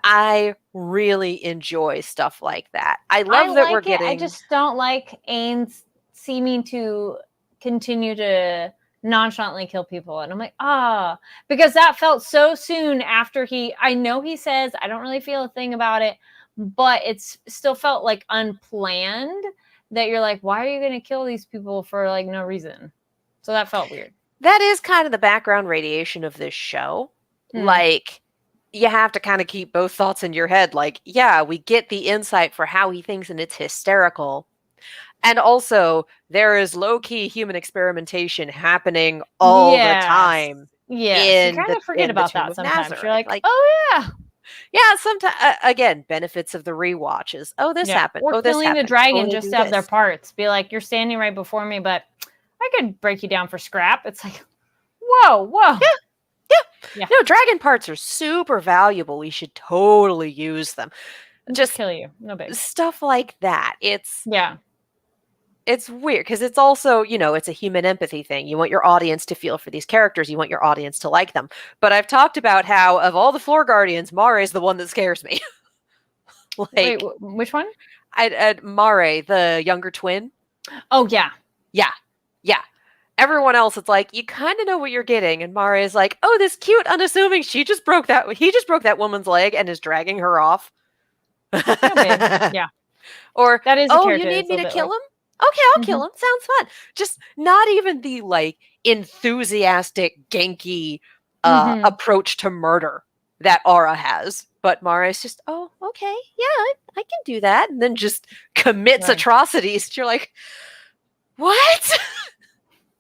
I really enjoy stuff like that. I love that we're getting. I just don't like Ainz seeming to continue to nonchalantly kill people. And I'm like, because that felt so soon after I know he says, I don't really feel a thing about it, but it's still felt like unplanned that you're like, why are you going to kill these people for like no reason? So that felt weird. That is kind of the background radiation of this show. Like, you have to kind of keep both thoughts in your head. Like, yeah, we get the insight for how he thinks and it's hysterical. And also, there is low-key human experimentation happening all the time. Yeah, you kind of forget about that sometimes. You're like, oh yeah. Yeah, sometimes, again, benefits of the rewatches. Oh, this happened. Or oh, this killing happened. the dragon oh, just to have their parts. Be like, you're standing right before me, but I could break you down for scrap. It's like, whoa. Yeah. No, dragon parts are super valuable. We should totally use them. Just kill you. No big stuff like that. It's weird because it's also, it's a human empathy thing. You want your audience to feel for these characters. You want your audience to like them. But I've talked about how of all the floor guardians, Mare is the one that scares me. Wait, which one? Mare, the younger twin. Oh, yeah. Yeah. Everyone else, it's like, you kind of know what you're getting. And Mare is like, oh, this cute, unassuming, he just broke that woman's leg and is dragging her off. Yeah. Or, that is you need me to kill him? Okay, I'll kill him. Sounds fun. Just not even the like enthusiastic, genki approach to murder that Aura has. But Mara's just, oh, okay, yeah, I can do that. And then just commits atrocities. You're like, what?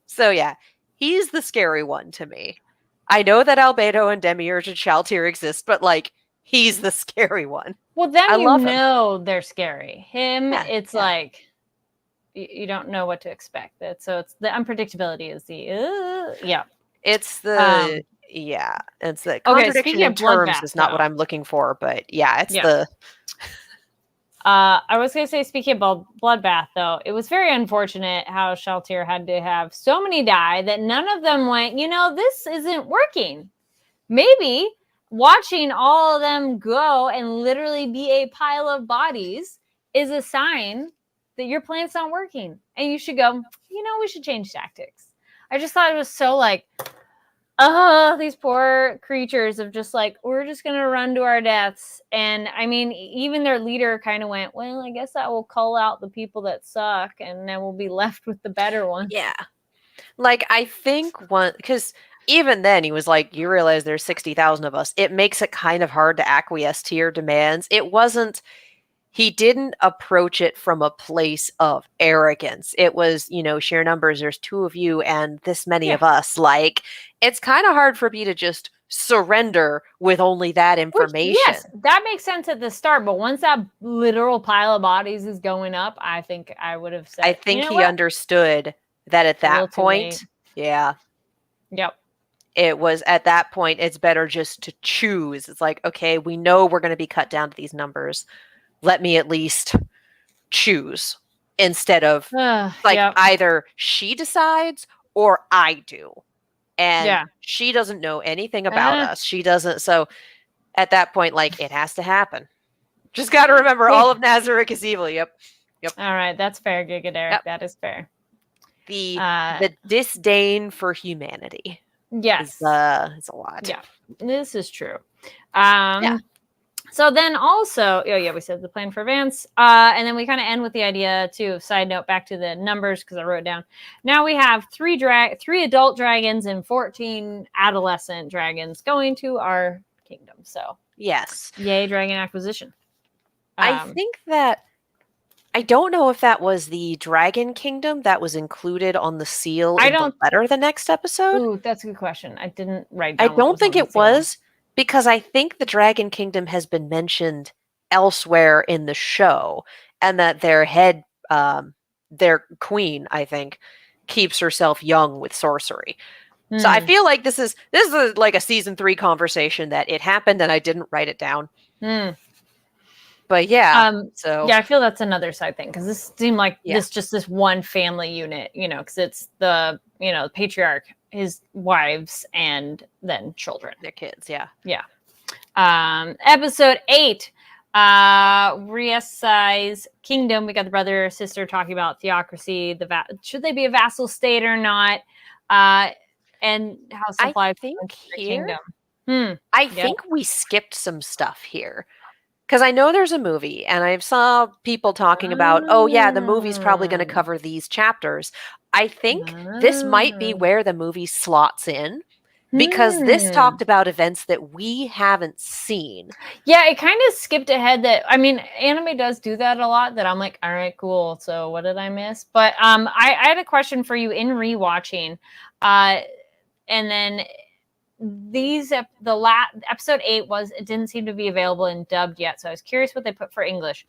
So yeah, he's the scary one to me. I know that Albedo and Demiurge and Shaltir exist, but like, he's the scary one. Well, then they're scary. It's like you don't know what to expect. So it's the unpredictability is It's the it's the contradiction in terms is not what I'm looking for, but it's the. I was going to say, speaking of bloodbath, though, it was very unfortunate how Shaltir had to have so many die that none of them went, this isn't working. Maybe watching all of them go and literally be a pile of bodies is a sign that your plan's not working. And you should go, we should change tactics. I just thought it was so like, these poor creatures of just like, we're just going to run to our deaths. And I mean, even their leader kind of went, well, I guess I will call out the people that suck and then we'll be left with the better ones. Yeah. Like, I think because even then he was like, you realize there's 60,000 of us. It makes it kind of hard to acquiesce to your demands. He didn't approach it from a place of arrogance. It was, sheer numbers. There's 2 of you and this many of us. Like, it's kind of hard for me to just surrender with only that information. Yes, that makes sense at the start. But once that literal pile of bodies is going up, I think I would have said, I think he understood that at that point. Yeah. Yep. It was at that point, it's better just to choose. It's like, okay, we know we're going to be cut down to these numbers. Let me at least choose instead of either she decides or I do. And she doesn't know anything about us. She doesn't. So at that point, like, it has to happen. Just got to remember all of Nazarick is evil. Yep. All right. That's fair, Gigaderic. Yep. That is fair. The disdain for humanity. Yes. It's a lot. Yeah. This is true. So then also, we said the plan for Vance. And then we kind of end with the idea too, side note, back to the numbers, because I wrote it down. Now we have 3 adult dragons and 14 adolescent dragons going to our kingdom. So yes. Yay, dragon acquisition. I think that, I don't know if that was the dragon kingdom that was included on the seal in the letter the next episode. Ooh, that's a good question. I didn't write down. I don't think it was. Because I think the Dragon Kingdom has been mentioned elsewhere in the show, and that their head, their queen, I think, keeps herself young with sorcery. So I feel like this is like a season 3 conversation that it happened and I didn't write it down. But I feel that's another side thing, because this seemed like this one family unit, because it's the patriarch, his wives, and then children, their kids. Episode 8, Riesi's kingdom. We got the brother or sister talking about theocracy. Should they be a vassal state or not? And how supply think the here, kingdom. I think we skipped some stuff here. Because I know there's a movie, and I saw people talking about, oh yeah, the movie's probably going to cover these chapters. I think this might be where the movie slots in, because this talked about events that we haven't seen. Yeah, it kind of skipped ahead. Anime does do that a lot. That I'm like, all right, cool. So what did I miss? But I had a question for you in rewatching, and then episode 8 it didn't seem to be available in dubbed yet, so I was curious what they put for English.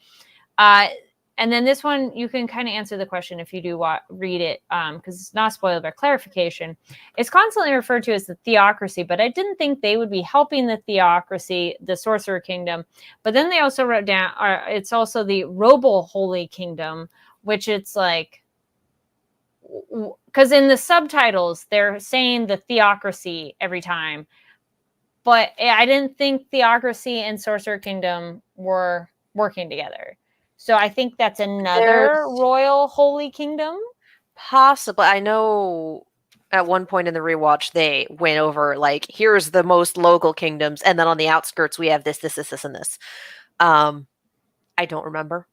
And then this one, you can kind of answer the question if you do read it, because it's not spoiled, but clarification. It's constantly referred to as the theocracy, but I didn't think they would be helping the theocracy, the Sorcerer Kingdom. But then they also wrote down, it's also the Robo Holy Kingdom, which it's like, because in the subtitles they're saying the theocracy every time, but I didn't think theocracy and Sorcerer Kingdom were working together. So I think that's another royal holy kingdom. Possibly. I know at one point in the rewatch they went over like, here's the most local kingdoms, and then on the outskirts we have this, and this. I don't remember.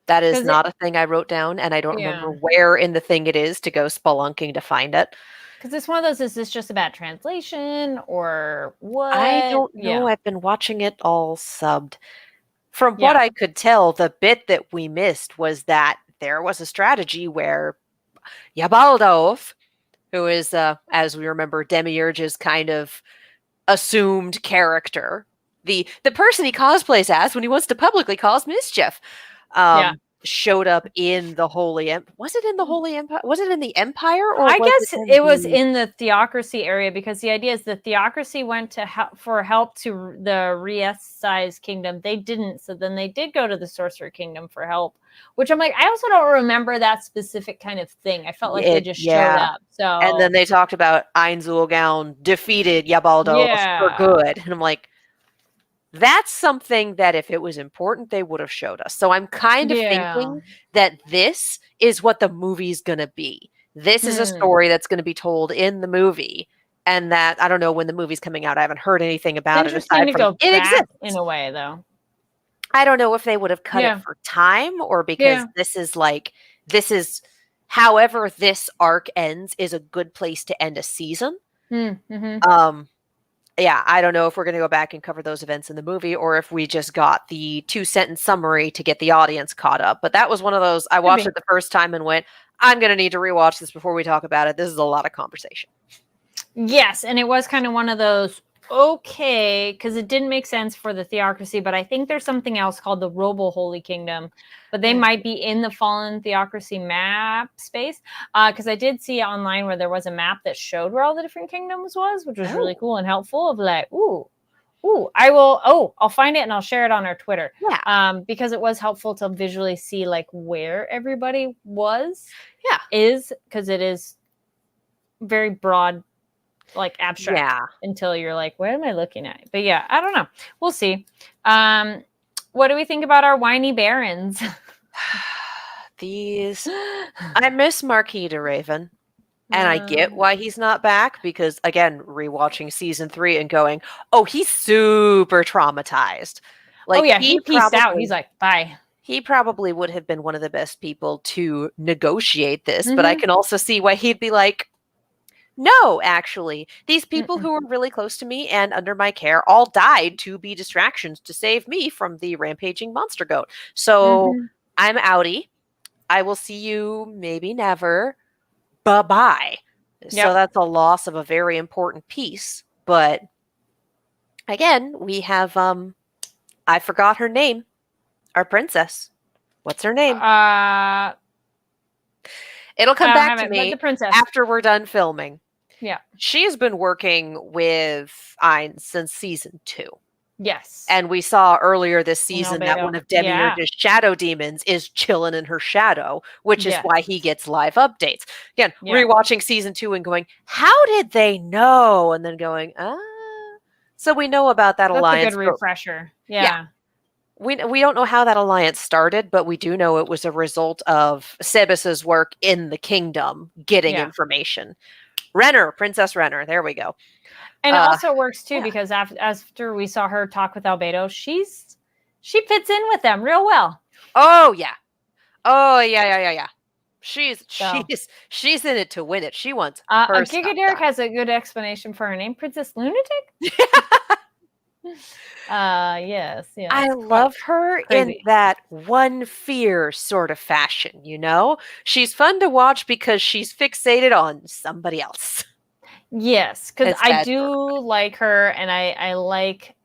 That is not a thing I wrote down, and I don't remember where in the thing it is to go spelunking to find it. Because it's one of those, is this just a bad translation or what? I don't know. I've been watching it all subbed. From what I could tell, the bit that we missed was that there was a strategy where Yabaldov, who is, as we remember, Demiurge's kind of assumed character, the person he cosplays as when he wants to publicly cause mischief, showed up in the Holy Empire. Was it in the Holy Empire? Was it in the Empire? Or I guess it was in the theocracy area, because the idea is the theocracy went to for help to the Riesi's kingdom. They didn't, so then they did go to the Sorcerer Kingdom for help. Which I'm like, I also don't remember that specific kind of thing. I felt like they just showed up. So, and then they talked about Einzulgaun defeated Yabaldo for good, and I'm like, that's something that if it was important, they would have showed us. So I'm kind of thinking that this is what the movie's going to be. This is a story that's going to be told in the movie. And that, I don't know when the movie's coming out. I haven't heard anything about it. Aside from it exists in a way, though. I don't know if they would have cut it for time, or because this is however this arc ends is a good place to end a season. Yeah, I don't know if we're going to go back and cover those events in the movie, or if we just got the 2-sentence summary to get the audience caught up. But that was one of those, I watched it the first time and went, I'm going to need to rewatch this before we talk about it. This is a lot of conversation. Yes, and it was kind of one of those, okay, because it didn't make sense for the theocracy, but I think there's something else called the Robo Holy Kingdom, but they might be in the Fallen Theocracy map space, because I did see online where there was a map that showed where all the different kingdoms was, which was really cool and helpful, of like, I'll find it and I'll share it on our Twitter. Because it was helpful to visually see like where everybody because it is very broad, like abstract, until you're like, what am I looking at? But I don't know. We'll see. What do we think about our whiny barons? I miss Marquis de Raven, and I get why he's not back, because again, rewatching season 3 and going, oh, he's super traumatized. Like, he peaced out. He's like, bye. He probably would have been one of the best people to negotiate this, but I can also see why he'd be like, no, actually, these people who were really close to me and under my care all died to be distractions to save me from the rampaging monster goat. So I'm outie. I will see you maybe never. Bye-bye. So that's a loss of a very important piece. But again, we have, I forgot her name. Our princess. What's her name? It'll come back to me after we're done filming. Yeah. She's been working with Ein since season 2. Yes. And we saw earlier this season that one of Demiurge's shadow demons is chilling in her shadow, which is why he gets live updates. Again, rewatching season 2 and going, how did they know? And then going, so we know about that alliance. That's a good refresher. Yeah. we don't know how that alliance started, but we do know it was a result of Sebas's work in the kingdom getting Yeah. information. Renner, Princess Renner. There we go. And it also works too yeah. because after we saw her talk with Albedo, she fits in with them real well. Oh yeah. Oh yeah. She's So. she's in it to win it. She wants her Giga stuff Derek done. has a good explanation for her name, Princess Lunatic. Yes. I love her in that one fear sort of fashion, you know? She's fun to watch because she's fixated on somebody else. Yes, because It's I bad do for her. like her, and I like.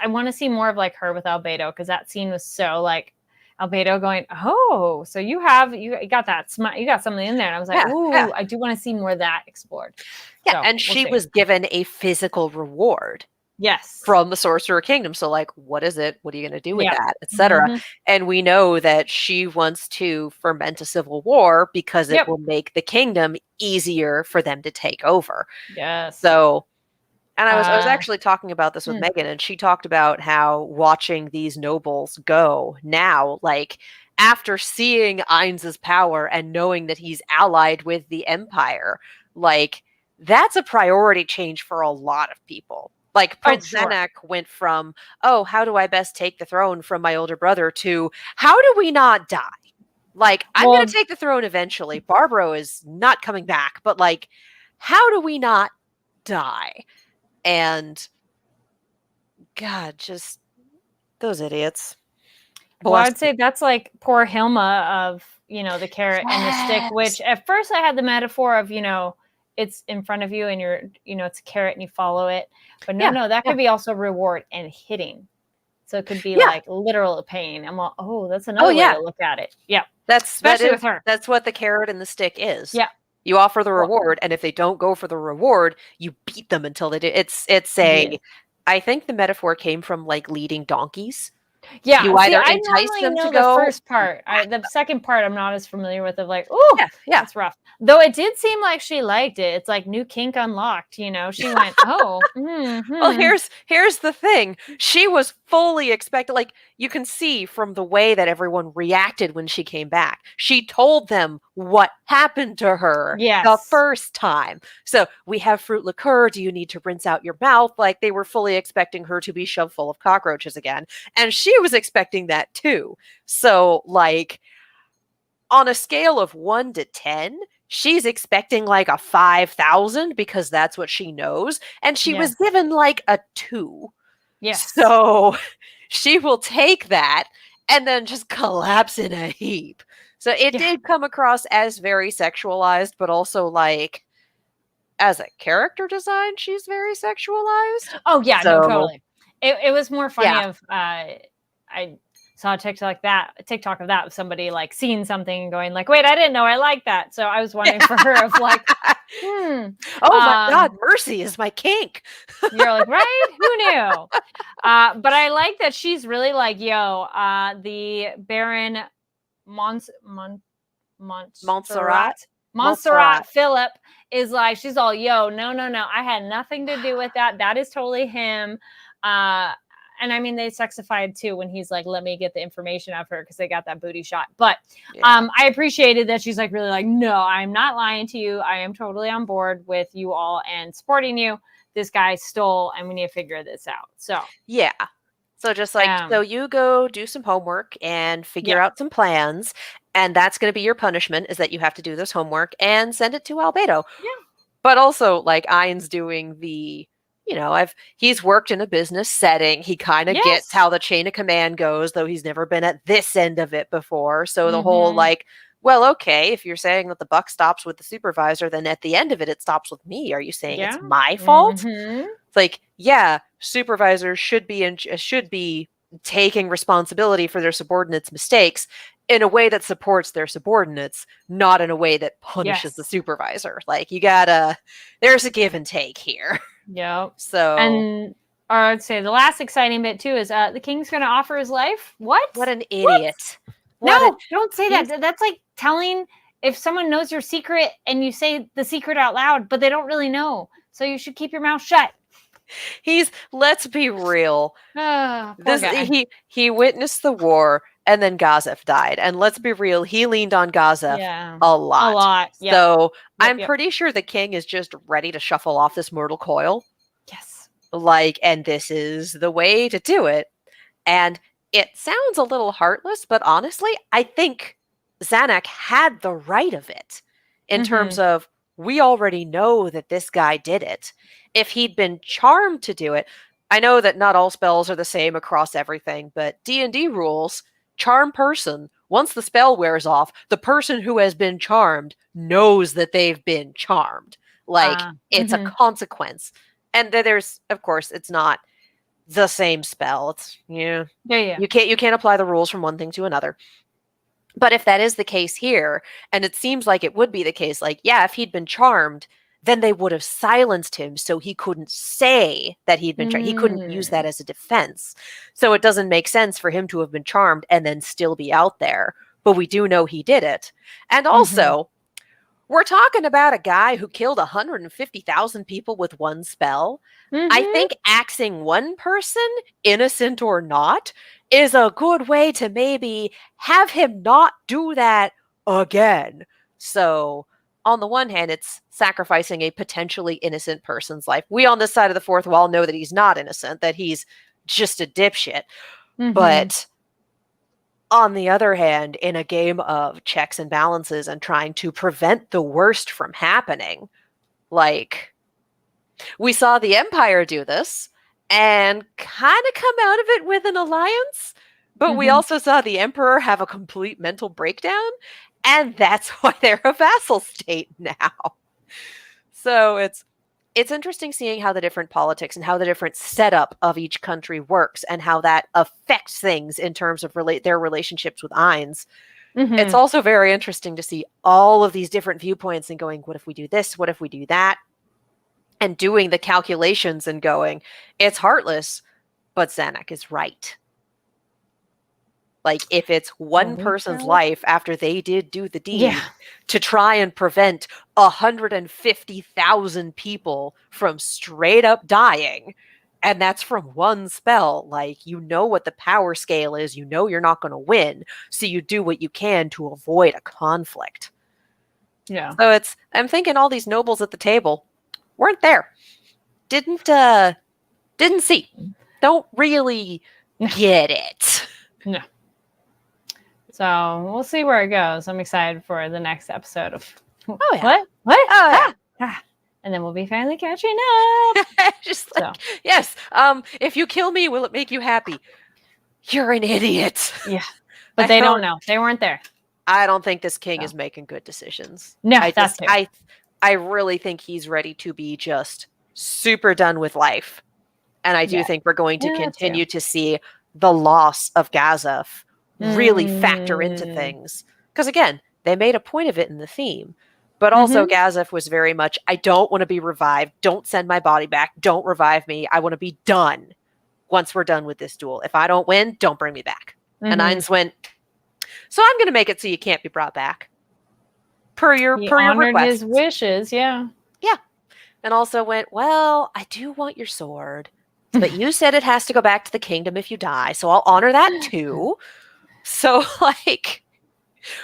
I want to see more of like her with Albedo because that scene was so like Albedo going, oh, so you got that you got something in there, and I was like, Yeah, ooh, yeah. I do want to see more of that explored. Yeah, So, and she was given a physical reward. Yes. From the Sorcerer Kingdom. So like, what is it? What are you going to do with that? Etc. Mhm. And we know that she wants to ferment a civil war because it will make the kingdom easier for them to take over. Yes. So, and I was actually talking about this with Megan, and she talked about how watching these nobles go now, like after seeing Ainz's power and knowing that he's allied with the Empire, like that's a priority change for a lot of people. Like Prince Zenek went from, oh, how do I best take the throne from my older brother to how do we not die? Like, I'm going to take the throne eventually. Barbaro is not coming back, but like, how do we not die? And God, just those idiots. Well, I'd say that's like poor Hilma of, the carrot and the stick, which at first I had the metaphor of, it's in front of you and you're, it's a carrot and you follow it. But no, that could be also reward and hitting. So it could be like literal pain. I'm all, that's another way to look at it. Yeah. Especially with her. That's what the carrot and the stick is. Yeah. You offer the reward, and if they don't go for the reward, you beat them until they do. It's a, I think the metaphor came from like leading donkeys. Yeah, you either entice them to go. The first part. The second part, I'm not as familiar with. Of like, oh, that's rough. Though it did seem like she liked it. It's like new kink unlocked. She went, oh. Well, here's the thing. She was fully expected. Like you can see from the way that everyone reacted when she came back. She told them what happened to her the first time. So we have fruit liqueur. Do you need to rinse out your mouth? Like they were fully expecting her to be shoved full of cockroaches again, and she was expecting that too. So like on a scale of 1 to 10, she's expecting like a 5,000 because that's what she knows, and she was given like a 2. Yes. So she will take that and then just collapse in a heap. So it did come across as very sexualized, but also like as a character design, she's very sexualized. Oh yeah, no, totally. It was more funny of I saw a TikTok of that of somebody like seeing something and going like, wait, I didn't know I like that. So I was wondering for her of like, oh my God, mercy is my kink. You're like, right? Who knew? But I like that she's really like, the Baron Montserrat Philip is like, she's all, no, I had nothing to do with that. That is totally him. And I mean, they sexified too when he's like, let me get the information out of her because they got that booty shot. But I appreciated that she's like, really like, no, I'm not lying to you. I am totally on board with you all and supporting you. This guy stole and we need to figure this out. So, yeah. So just like, so you go do some homework and figure out some plans. And that's going to be your punishment, is that you have to do this homework and send it to Albedo. Yeah. But also like Ain's doing the, he's worked in a business setting. He kind of gets how the chain of command goes, though he's never been at this end of it before. So the whole like, well, okay, if you're saying that the buck stops with the supervisor, then at the end of it, it stops with me. Are you saying it's my fault? It's like, supervisors should be taking responsibility for their subordinates' mistakes in a way that supports their subordinates, not in a way that punishes the supervisor. Like there's a give and take here. Yeah. So, and I'd say the last exciting bit too is the king's going to offer his life. What? What an idiot! Don't say that. That's like telling if someone knows your secret and you say the secret out loud, but they don't really know. So you should keep your mouth shut. Let's be real. Poor guy. He witnessed the war, and then Gazef died. And let's be real, he leaned on Gazef a lot. A lot. Yep. So I'm Yep. pretty sure the king is just ready to shuffle off this mortal coil. Yes. And this is the way to do it. And it sounds a little heartless, but honestly, I think Zanuck had the right of it in terms of, we already know that this guy did it. If he'd been charmed to do it, I know that not all spells are the same across everything, but D&D rules, charm person, once the spell wears off, the person who has been charmed knows that they've been charmed. It's a consequence. And there's, of course, it's not the same spell. It's, yeah. You can't apply the rules from one thing to another. But if that is the case here, and it seems like it would be the case, if he'd been charmed, then they would have silenced him so he couldn't say that he'd been charmed. He couldn't use that as a defense. So it doesn't make sense for him to have been charmed and then still be out there. But we do know he did it. And also, we're talking about a guy who killed 150,000 people with one spell. I think axing one person, innocent or not, is a good way to maybe have him not do that again. So, on the one hand, it's sacrificing a potentially innocent person's life. We on this side of the fourth wall know that he's not innocent, that he's just a dipshit. But on the other hand, in a game of checks and balances and trying to prevent the worst from happening, we saw the Empire do this and kind of come out of it with an alliance, but we also saw the Emperor have a complete mental breakdown, and that's why they're a vassal state now. So it's interesting seeing how the different politics and how the different setup of each country works and how that affects things in terms of their relationships with Ainz. It's also very interesting to see all of these different viewpoints and going, what if we do this? What if we do that? And doing the calculations and going, it's heartless, but Zanuck is right. If it's one person's life after they did do the deed to try and prevent 150,000 people from straight up dying, and that's from one spell, you know what the power scale is, you know you're not going to win, so you do what you can to avoid a conflict. Yeah. So I'm thinking all these nobles at the table weren't there. Didn't see. Don't really get it. No. So we'll see where it goes. I'm excited for the next episode of What? Oh yeah. And then we'll be finally catching up. Yes. If you kill me, will it make you happy? You're an idiot. Yeah. But they don't know. They weren't there. I don't think this king is making good decisions. No, I really think he's ready to be just super done with life. And I do think we're going to continue to see the loss of Gazef really factor into things. Because again, they made a point of it in the theme. But also Gazef was very much, I don't want to be revived. Don't send my body back. Don't revive me. I want to be done once we're done with this duel. If I don't win, don't bring me back. And Ainz went, so I'm going to make it so you can't be brought back. Per your request. His wishes, yeah. Yeah. And also went, well, I do want your sword. But you said it has to go back to the kingdom if you die. So I'll honor that too. So,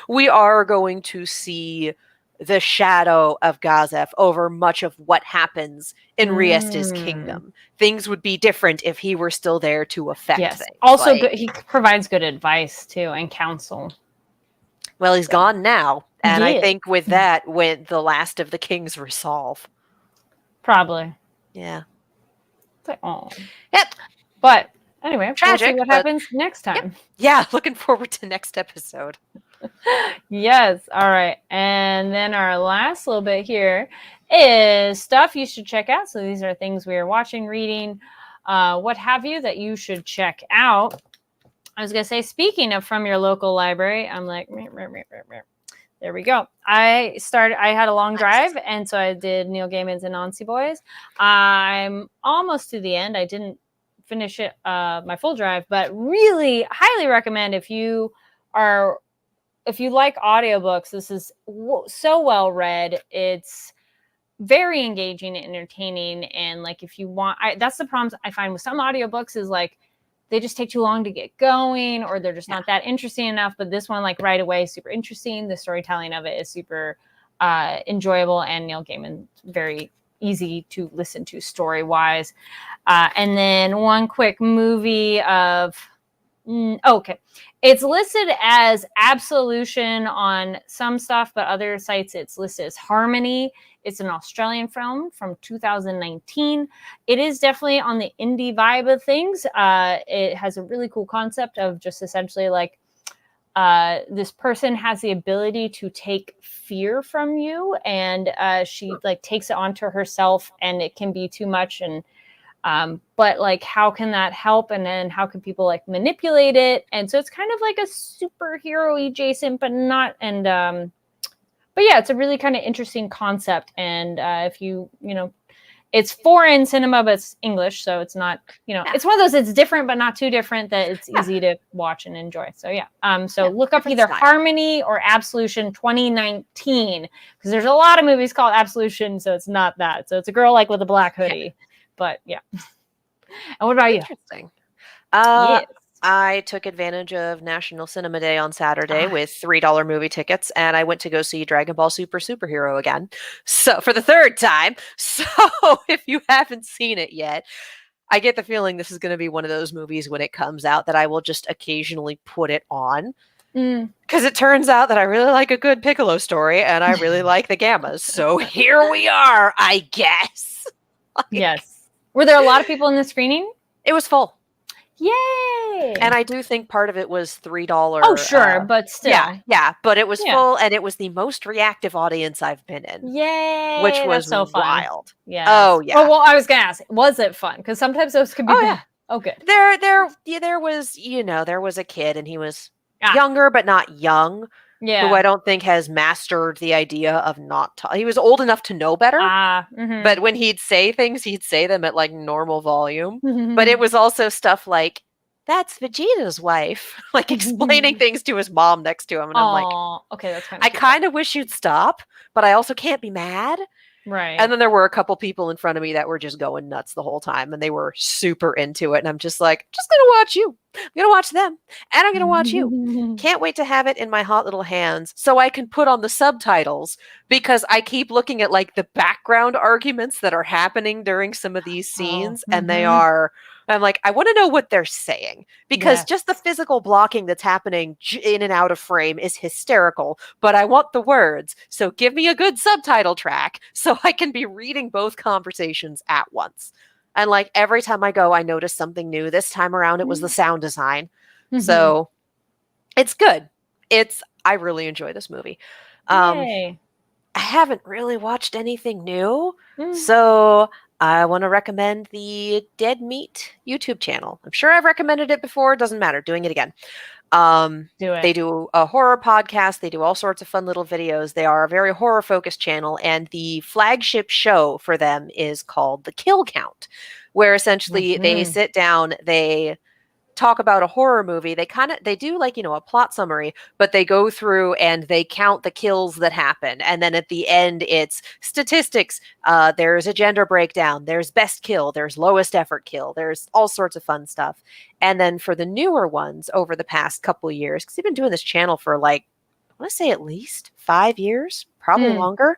we are going to see the shadow of Gazef over much of what happens in Riesta's kingdom. Things would be different if he were still there to affect things. Also, he provides good advice, too, and counsel. Well, he's gone now. And I think with that went the last of the kings resolve. Probably. Yeah. It's like, oh. Yep. But anyway, tragic, we'll see what happens next time. Yep. Yeah, looking forward to next episode. Yes. All right. And then our last little bit here is stuff you should check out. So these are things we are watching, reading, what have you that you should check out. I was going to say, speaking of from your local library, I'm like, there we go. I had a long drive, and so I did Neil Gaiman's Anansi Boys. I'm almost to the end. I didn't finish it, my full drive, but really highly recommend if you like audiobooks. This is so well read. It's very engaging and entertaining. And like, if you want, that's the problems I find with some audiobooks is like, they just take too long to get going, or they're just not that interesting enough. But this one, like right away, is super interesting. The storytelling of it is super enjoyable, and Neil Gaiman, very easy to listen to story wise. And then one quick movie of, okay. It's listed as Absolution on some stuff, but other sites it's listed as Harmony. It's an Australian film from 2019. It is definitely on the indie vibe of things. It has a really cool concept of just essentially like this person has the ability to take fear from you, and she like takes it onto herself, and it can be too much. And but like, how can that help? And then how can people like manipulate it? And so it's kind of like a superhero adjacent, but not. And but yeah, it's a really kind of interesting concept. And if you know, it's foreign cinema, but it's English, so it's not, you know, it's one of those, it's different but not too different, that it's easy to watch and enjoy. So yeah, so look up either Harmony or Absolution 2019, because there's a lot of movies called Absolution, so it's not that. So it's a girl like with a black hoodie. But yeah. And what about you? Interesting. Yes. I took advantage of National Cinema Day on Saturday with $3 movie tickets, and I went to go see Dragon Ball Super Superhero again. So for the third time. So if you haven't seen it yet, I get the feeling this is going to be one of those movies when it comes out that I will just occasionally put it on. Because it turns out that I really like a good Piccolo story, and I really like the Gammas. So here we are, I guess. Yes. Were there a lot of people in the screening? It was full. Yay! And I do think part of it was $3. Oh, sure, but still. Yeah, but it was full, and it was the most reactive audience I've been in. Yay! Which was so wild. Yeah. Oh, yeah. Oh, well, I was going to ask, was it fun? Because sometimes those could be bad. Yeah. Oh, good. There was, there was a kid, and he was younger, but not young. Yeah. Who I don't think has mastered the idea of not he was old enough to know better. But when he'd say things, he'd say them at like normal volume. But it was also stuff like, that's Vegeta's wife, like explaining things to his mom next to him. And I'm like, okay, that's kind of I kind of wish you'd stop, but I also can't be mad. Right. And then there were a couple people in front of me that were just going nuts the whole time, and they were super into it. And I'm just like, just going to watch you. I'm going to watch them, and I'm going to watch you. Can't wait to have it in my hot little hands so I can put on the subtitles, because I keep looking at like the background arguments that are happening during some of these scenes, and I'm like, I want to know what they're saying, because just the physical blocking that's happening in and out of frame is hysterical, but I want the words. So give me a good subtitle track so I can be reading both conversations at once. And like every time I go, I notice something new. This time around, it was the sound design. So it's good. I really enjoy this movie. I haven't really watched anything new. So I want to recommend the Dead Meat YouTube channel. I'm sure I've recommended it before. It doesn't matter. Doing it again. They do a horror podcast. They do all sorts of fun little videos. They are a very horror focused channel, and the flagship show for them is called The Kill Count, where essentially they sit down, they talk about a horror movie. They do like, a plot summary, but they go through and they count the kills that happen. And then at the end, it's statistics. There's a gender breakdown. There's best kill. There's lowest effort kill. There's all sorts of fun stuff. And then for the newer ones over the past couple of years, because they've been doing this channel for like, I want to say at least 5 years, probably longer.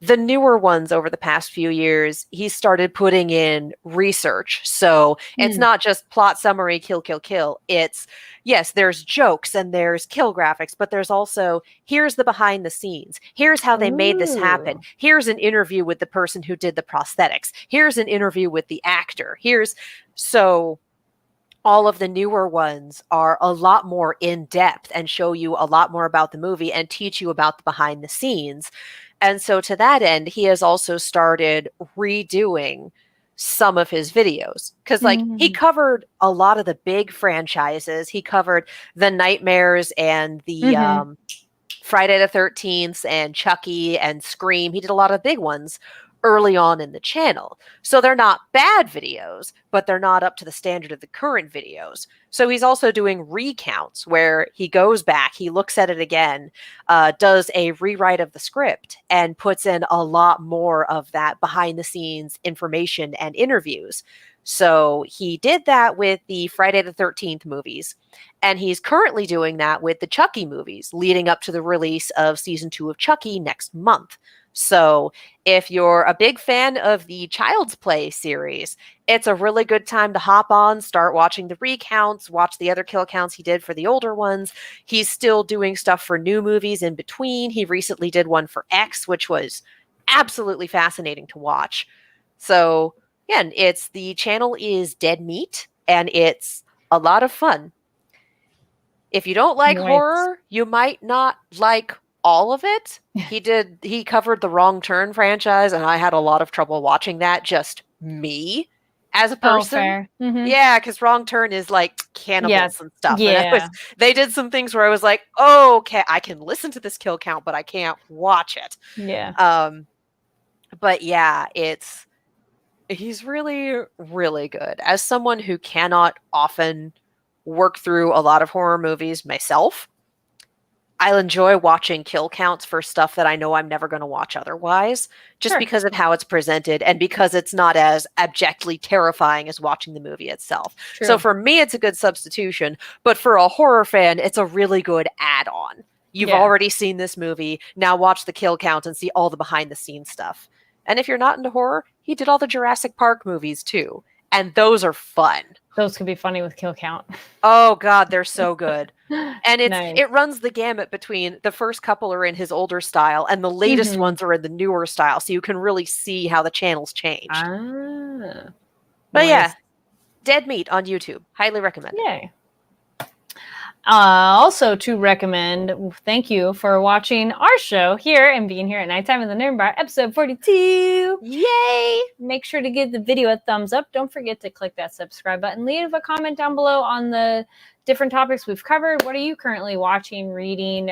The newer ones over the past few years, he started putting in research. So it's not just plot summary, kill, kill, kill. It's, yes, there's jokes and there's kill graphics, but there's also, here's the behind the scenes. Here's how they made this happen. Here's an interview with the person who did the prosthetics. Here's an interview with the actor. So all of the newer ones are a lot more in depth and show you a lot more about the movie and teach you about the behind the scenes. And so to that end, he has also started redoing some of his videos, because like he covered a lot of the big franchises. He covered the Nightmares and the Friday the 13th and Chucky and Scream. He did a lot of big ones early on in the channel. So they're not bad videos, but they're not up to the standard of the current videos. So he's also doing recounts where he goes back, he looks at it again, does a rewrite of the script, and puts in a lot more of that behind the scenes information and interviews. So he did that with the Friday the 13th movies, and he's currently doing that with the Chucky movies, leading up to the release of season 2 of Chucky next month. So if you're a big fan of the Child's Play series, it's a really good time to hop on, start watching the recounts, watch the other kill counts he did for the older ones. He's still doing stuff for new movies in between. He recently did one for X, which was absolutely fascinating to watch. So, again, the channel is Dead Meat, and it's a lot of fun. If you don't like horror, you might not like all of it. He covered the Wrong Turn franchise, and I had a lot of trouble watching that, just me as a person. Fair. Mm-hmm. Yeah, because Wrong Turn is like cannibals and stuff. Yeah. And they did some things where I was like, oh, okay, I can listen to this kill count, but I can't watch it. Yeah. But yeah, he's really, really good. As someone who cannot often work through a lot of horror movies myself, I'll enjoy watching kill counts for stuff that I know I'm never going to watch otherwise, just because of how it's presented and because it's not as abjectly terrifying as watching the movie itself. True. So for me, it's a good substitution, but for a horror fan, it's a really good add-on. You've already seen this movie, now watch the kill count and see all the behind-the-scenes stuff. And if you're not into horror, he did all the Jurassic Park movies too, and those are fun. Those could be funny with kill count. Oh God, they're so good. And Nice. it runs the gamut between the first couple are in his older style and the latest ones are in the newer style. So you can really see how the channel's changed. But yeah, Dead Meat on YouTube. Highly recommend it. Yay. Also to recommend, thank you for watching our show here and being here at Nighttime in the Nerd Bar, episode 42. Yay! Make sure to give the video a thumbs up. Don't forget to click that subscribe button. Leave a comment down below on the different topics we've covered. What are you currently watching, reading,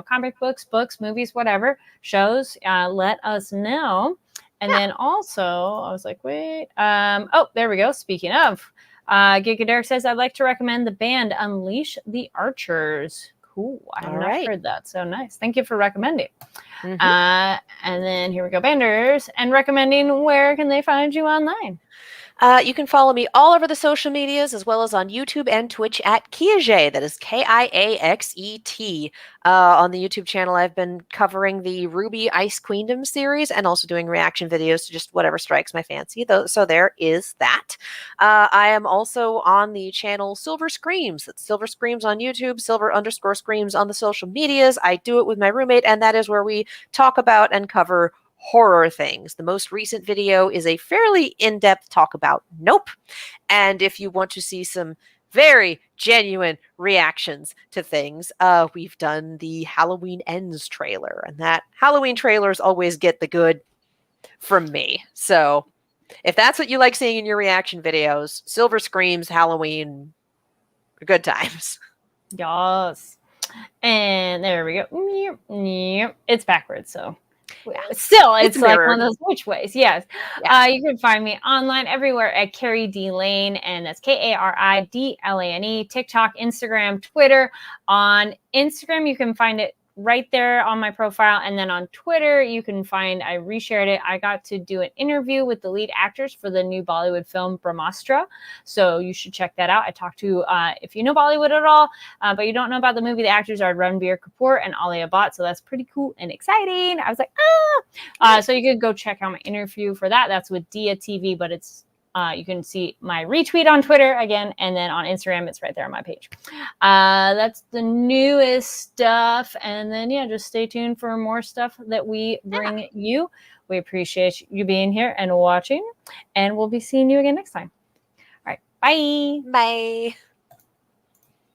comic books, movies, whatever, shows? Let us know. And then also, I was like, wait. There we go. Speaking of, Giga Derek says, I'd like to recommend the band Unleash the Archers. Cool. I have not heard that. So nice. Thank you for recommending. And then here we go, Banders. And recommending, where can they find you online? You can follow me all over the social medias, as well as on YouTube and Twitch at Kiaxet. That is Kiaxet. On the YouTube channel, I've been covering the Ruby Ice Queendom series and also doing reaction videos to just whatever strikes my fancy. So there is that. I am also on the channel Silver Screams. That's Silver Screams on YouTube, Silver_Screams on the social medias. I do it with my roommate, and that is where we talk about and cover horror things. The most recent video is a fairly in-depth talk about Nope. And if you want to see some very genuine reactions to things, we've done the Halloween Ends trailer, and that Halloween trailers always get the good from me. So if that's what you like seeing in your reaction videos, Silver Screams, Halloween, good times. Yes. And there we go. It's backwards, so still, it's like one of those which ways. Yes. You can find me online everywhere at Carrie D Lane, and that's KARIDLANE. TikTok, Instagram, Twitter. On Instagram, you can find it right there on my profile, and then on Twitter, you can find, I reshared it. I got to do an interview with the lead actors for the new Bollywood film Brahmastra, so you should check that out. I talked to, if you know Bollywood at all, but you don't know about the movie, the actors are Ranbir Kapoor and Alia Bhatt, so that's pretty cool and exciting. I was like, so you can go check out my interview for that. That's with Dia TV, but it's you can see my retweet on Twitter again, and then on Instagram, it's right there on my page. That's the newest stuff. And then, just stay tuned for more stuff that we bring you. We appreciate you being here and watching, and we'll be seeing you again next time. All right. Bye. Bye.